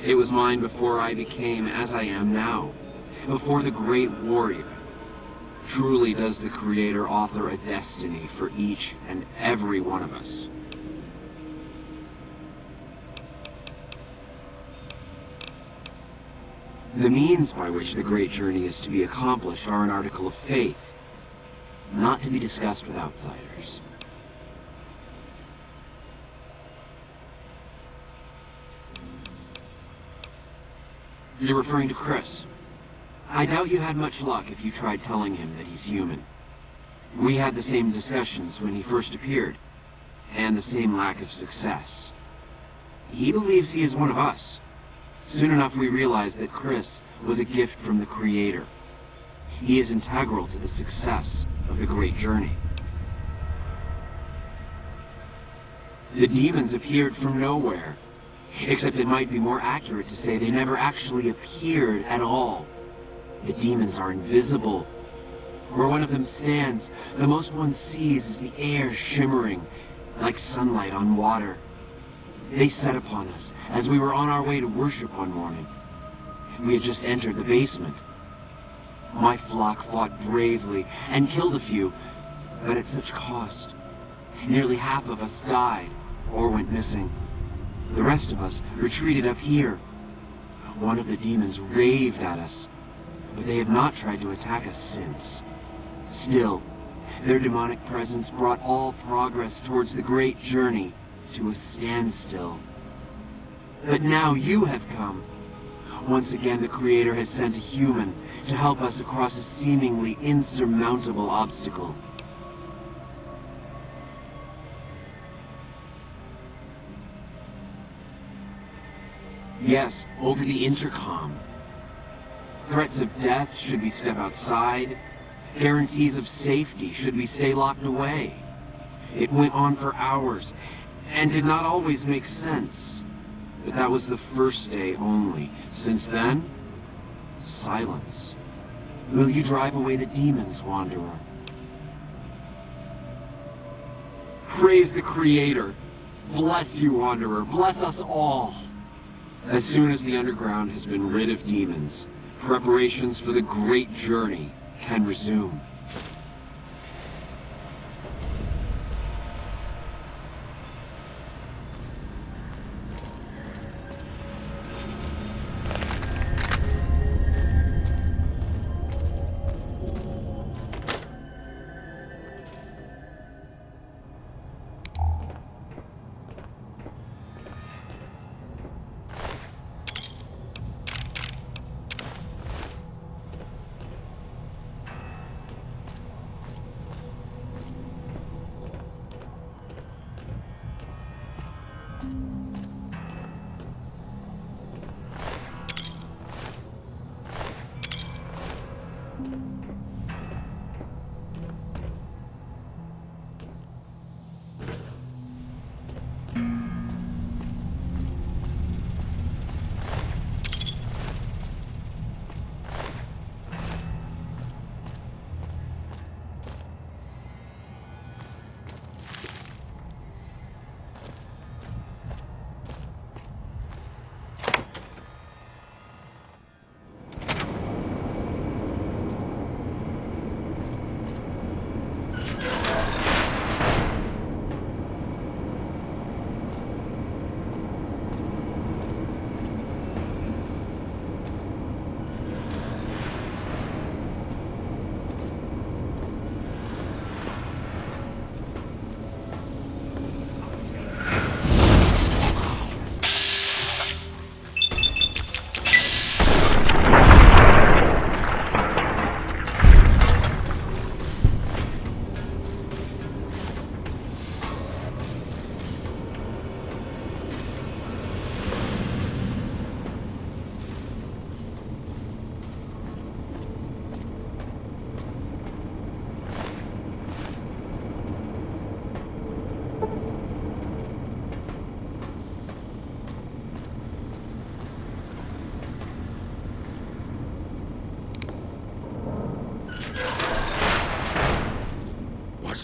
Speaker 20: It was mine before I became as I am now, before the Great War even. Truly does the Creator author a destiny for each and every one of us. The means by which the great journey is to be accomplished are an article of faith, not to be discussed with outsiders. You're referring to Chris. I doubt you had much luck if you tried telling him that he's human. We had the same discussions when he first appeared, and the same lack of success. He believes he is one of us. Soon enough we realized that Chris was a gift from the Creator. He is integral to the success of the great journey. The demons appeared from nowhere, except it might be more accurate to say they never actually appeared at all. The demons are invisible. Where one of them stands, the most one sees is the air shimmering, like sunlight on water. They set upon us as we were on our way to worship one morning. We had just entered the basement. My flock fought bravely and killed a few, but at such cost. Nearly half of us died or went missing. The rest of us retreated up here. One of the demons raved at us, but they have not tried to attack us since. Still, their demonic presence brought all progress towards the great journey to a standstill. But now you have come. Once again, the Creator has sent a human to help us across a seemingly insurmountable obstacle. Yes, over the intercom. Threats of death should we step outside. Guarantees of safety should we stay locked away. It went on for hours, and did not always make sense. But that was the first day only. Since then, silence. Will you drive away the demons, Wanderer? Praise the Creator. Bless you, Wanderer. Bless us all. As soon as the underground has been rid of demons, preparations for the great journey can resume.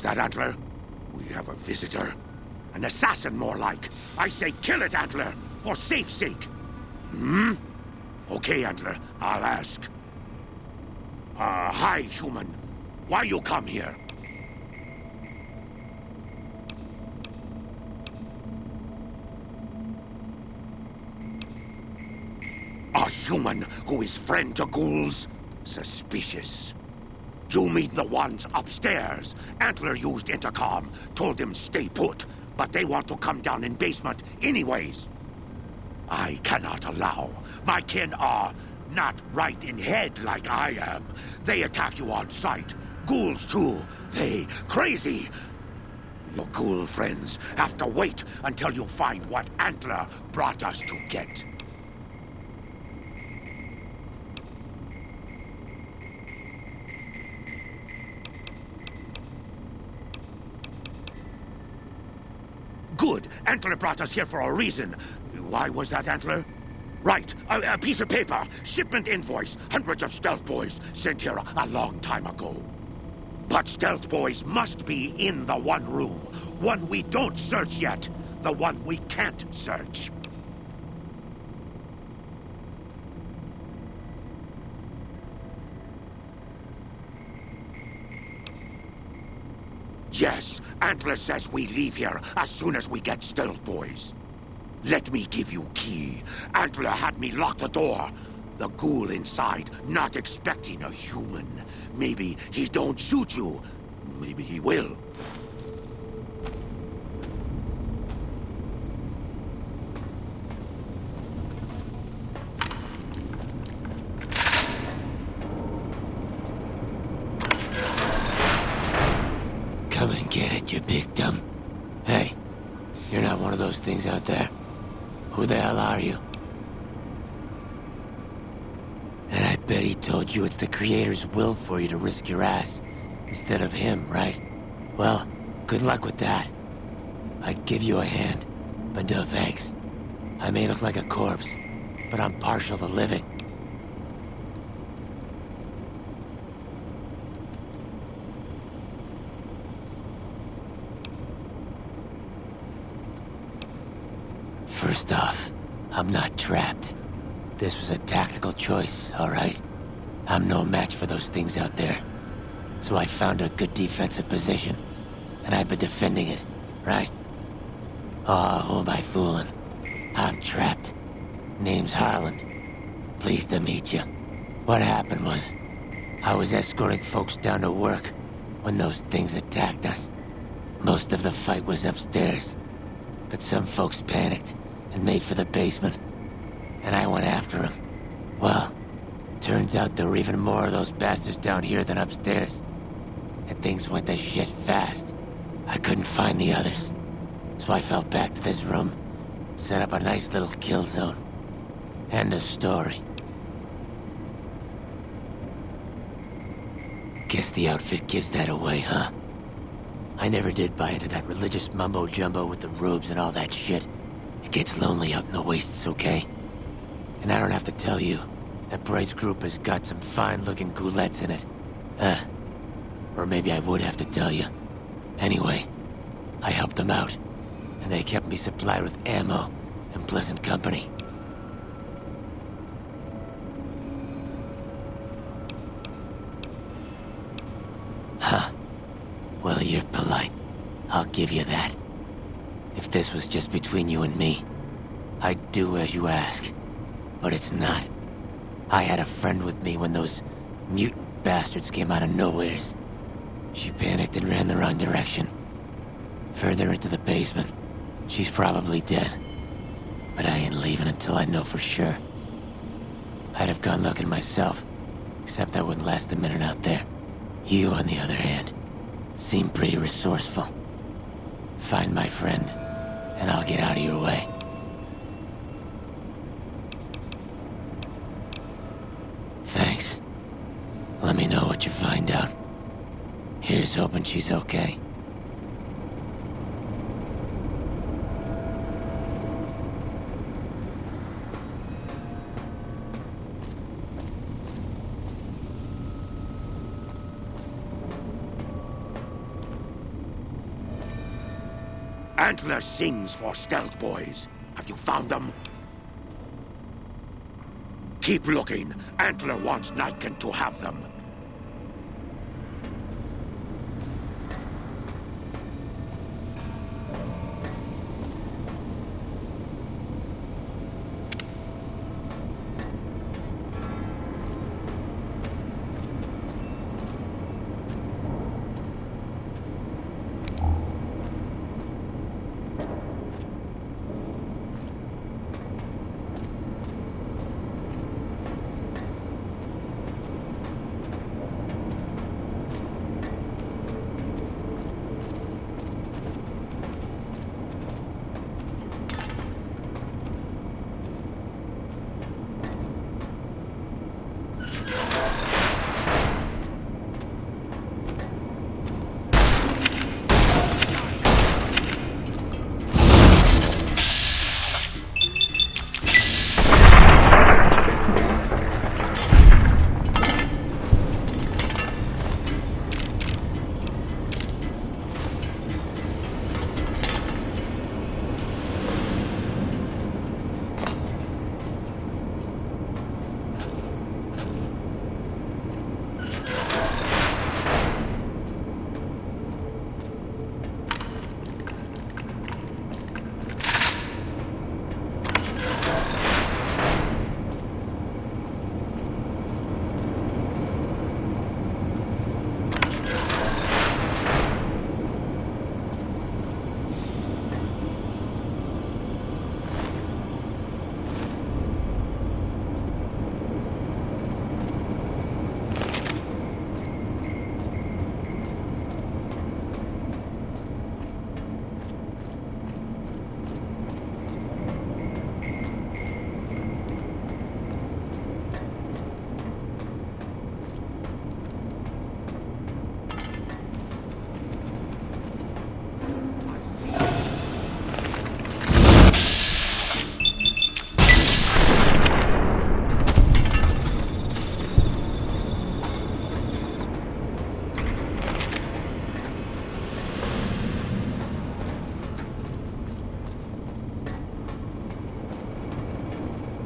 Speaker 18: that, Antler? We have a visitor. An assassin, more like. I say kill it, Antler, for safe's sake. Hmm? Okay, Antler, I'll ask. Hi, human. Why you come here? A human who is friend to ghouls? Suspicious. You mean the ones upstairs? Antler used intercom, told them stay put, but they want to come down in basement anyways. I cannot allow. My kin are not right in head like I am. They attack you on sight. Ghouls too. They crazy. Your ghoul friends have to wait until you find what Antler brought us to get. Good. Antler brought us here for a reason. Why was that, Antler? Right. A piece of paper. Shipment invoice. Hundreds of stealth boys sent here a long time ago. But stealth boys must be in the one room. One we don't search yet. The one we can't search. Yes, Antler says we leave here as soon as we get stealth boys. Let me give you key. Antler had me lock the door. The ghoul inside, not expecting a human. Maybe he don't shoot you. Maybe he will.
Speaker 20: Come and get it, you big dumb. Hey, you're not one of those things out there. Who the hell are you? And I bet he told you it's the Creator's will for you to risk your ass, instead of him, right? Well, good luck with that. I'd give you a hand, but no thanks. I may look like a corpse, but I'm partial to living. First off, I'm not trapped. This was a tactical choice, all right? I'm no match for those things out there. So I found a good defensive position, and I've been defending it, right? Oh, who am I fooling? I'm trapped. Name's Harlan. Pleased to meet you. What happened was, I was escorting folks down to work when those things attacked us. Most of the fight was upstairs, but some folks panicked and made for the basement, and I went after them. Well, turns out there were even more of those bastards down here than upstairs, and things went to shit fast. I couldn't find the others, so I fell back to this room, set up a nice little kill zone. End of story. Guess the outfit gives that away, huh? I never did buy into that religious mumbo-jumbo with the robes and all that shit. It gets lonely out in the wastes, okay? And I don't have to tell you, that Bright's group has got some fine-looking ghoulettes in it. Or maybe I would have to tell you. Anyway, I helped them out, and they kept me supplied with ammo and pleasant company. Huh. Well, you're polite. I'll give you that. If this was just between you and me, I'd do as you ask. But it's not. I had a friend with me when those mutant bastards came out of nowheres. She panicked and ran the wrong direction. Further into the basement. She's probably dead. But I ain't leaving until I know for sure. I'd have gone looking myself, except I wouldn't last a minute out there. You, on the other hand, seem pretty resourceful. Find my friend, and I'll get out of your way. Thanks. Let me know what you find out. Here's hoping she's okay.
Speaker 18: Antler sings for stealth boys. Have you found them? Keep looking. Antler wants Nightkin to have them.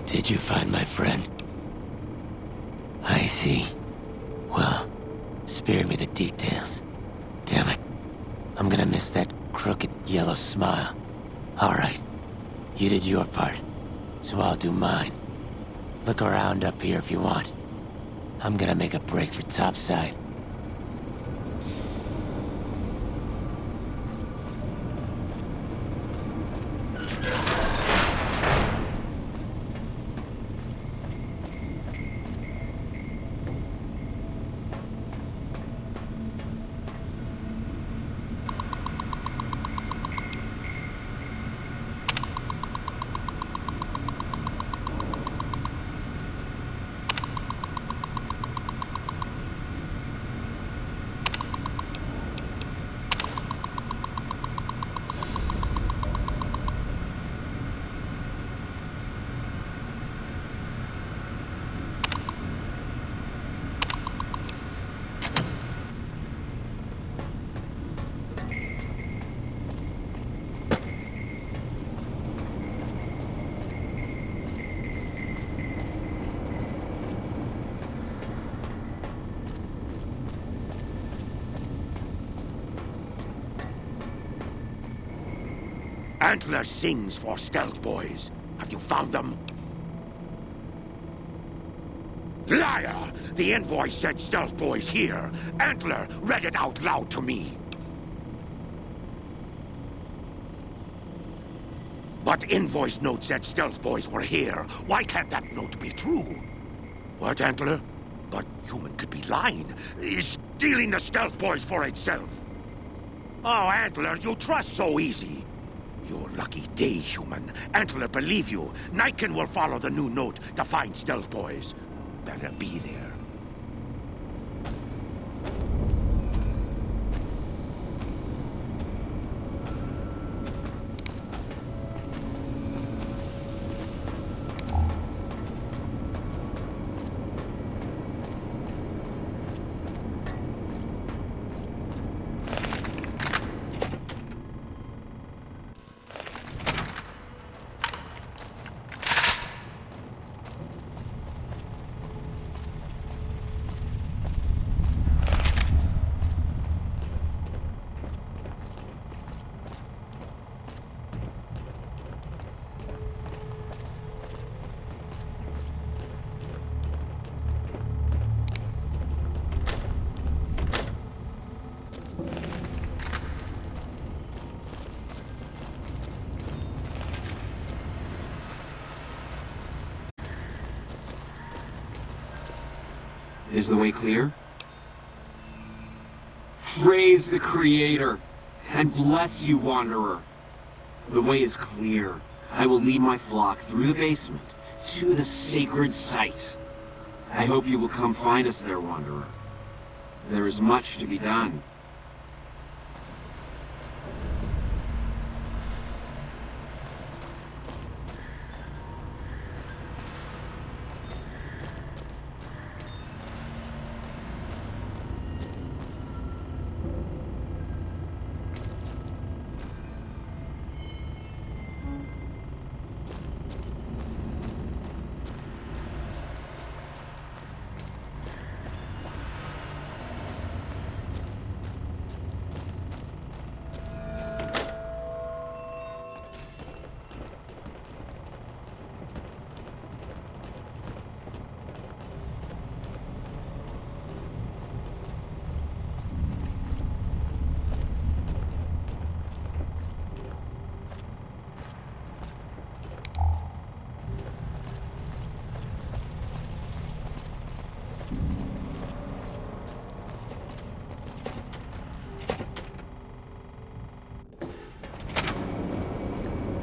Speaker 20: Did you find my friend? I see. Well, spare me the details. Damn it. I'm gonna miss that crooked yellow smile. Alright. You did your part, so I'll do mine. Look around up here if you want. I'm gonna make a break for topside.
Speaker 18: Antler sings for stealth boys. Have you found them? Liar! The invoice said stealth boys here. Antler read it out loud to me. But invoice note said stealth boys were here. Why can't that note be true? What, Antler? But human could be lying. Is stealing the stealth boys for itself. Oh, Antler, you trust so easy. Your lucky day, human. Antler believe you. Nightkin will follow the new note to find stealth boys. Better be there.
Speaker 20: Is the way clear? Praise the Creator, and bless you, Wanderer. The way is clear. I will lead my flock through the basement to the sacred site. I hope you will come find us there, Wanderer. There is much to be done.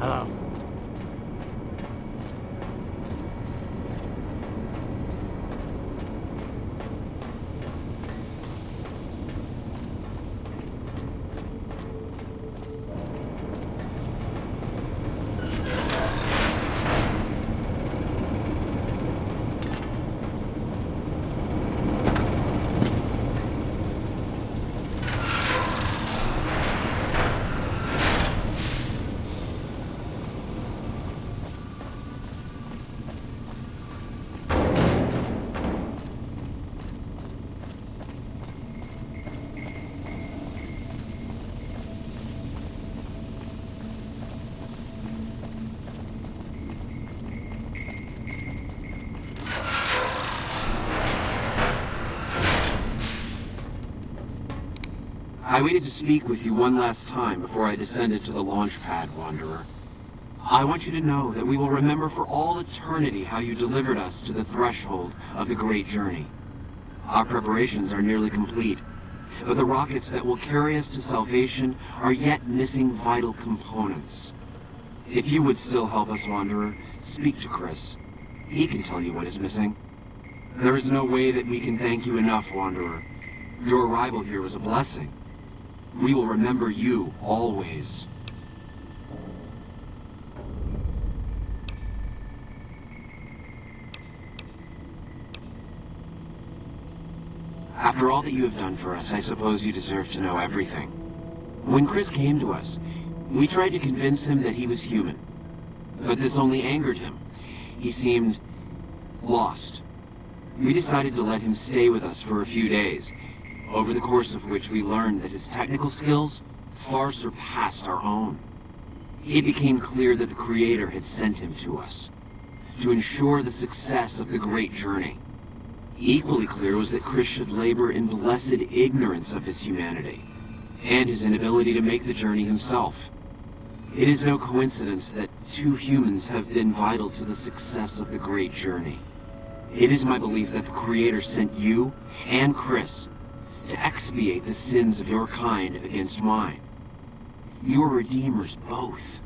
Speaker 5: Hello.
Speaker 20: I waited to speak with you one last time before I descended to the launch pad, Wanderer. I want you to know that we will remember for all eternity how you delivered us to the threshold of the great journey. Our preparations are nearly complete, but the rockets that will carry us to salvation are yet missing vital components. If you would still help us, Wanderer, speak to Chris. He can tell you what is missing. There is no way that we can thank you enough, Wanderer. Your arrival here was a blessing. We will remember you always. After all that you have done for us, I suppose you deserve to know everything. When Chris came to us, we tried to convince him that he was human. But this only angered him. He seemed lost. We decided to let him stay with us for a few days, over the course of which we learned that his technical skills far surpassed our own. It became clear that the Creator had sent him to us, to ensure the success of the great journey. Equally clear was that Chris should labor in blessed ignorance of his humanity, and his inability to make the journey himself. It is no coincidence that two humans have been vital to the success of the great journey. It is my belief that the Creator sent you and Chris to expiate the sins of your kind against mine. Your redeemers both.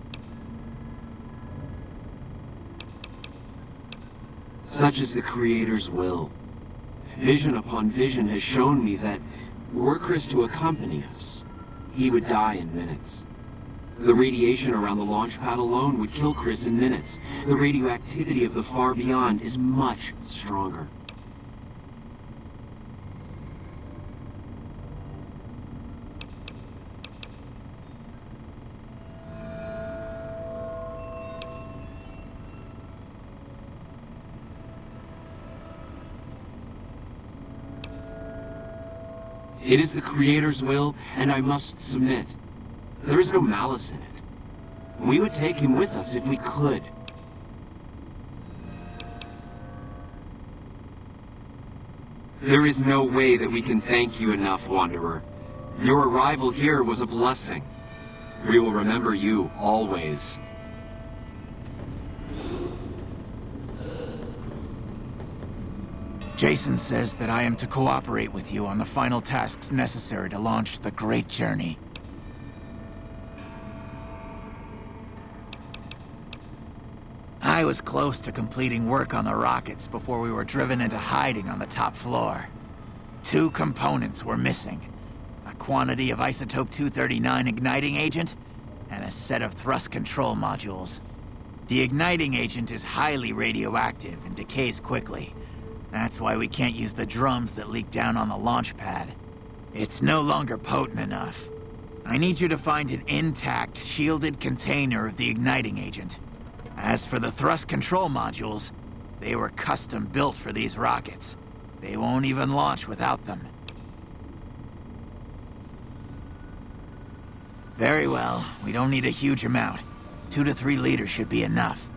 Speaker 20: Such is the Creator's will. Vision upon vision has shown me that, were Chris to accompany us, he would die in minutes. The radiation around the launch pad alone would kill Chris in minutes. The radioactivity of the far beyond is much stronger. It is the Creator's will, and I must submit. There is no malice in it. We would take him with us if we could. There is no way that we can thank you enough, Wanderer. Your arrival here was a blessing. We will remember you always.
Speaker 19: Jason says that I am to cooperate with you on the final tasks necessary to launch the Great Journey. I was close to completing work on the rockets before we were driven into hiding on the top floor. 2 components were missing. A quantity of isotope 239 igniting agent, and a set of thrust control modules. The igniting agent is highly radioactive and decays quickly. That's why we can't use the drums that leak down on the launch pad. It's no longer potent enough. I need you to find an intact, shielded container of the igniting agent. As for the thrust control modules, they were custom built for these rockets. They won't even launch without them. Very well, we don't need a huge amount. 2 to 3 liters should be enough.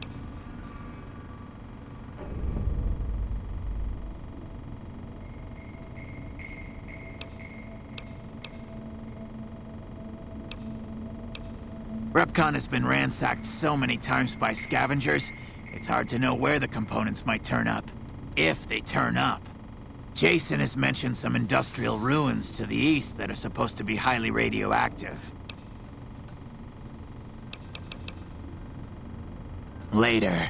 Speaker 19: Repcon has been ransacked so many times by scavengers, it's hard to know where the components might turn up. If they turn up. Jason has mentioned some industrial ruins to the east that are supposed to be highly radioactive. Later.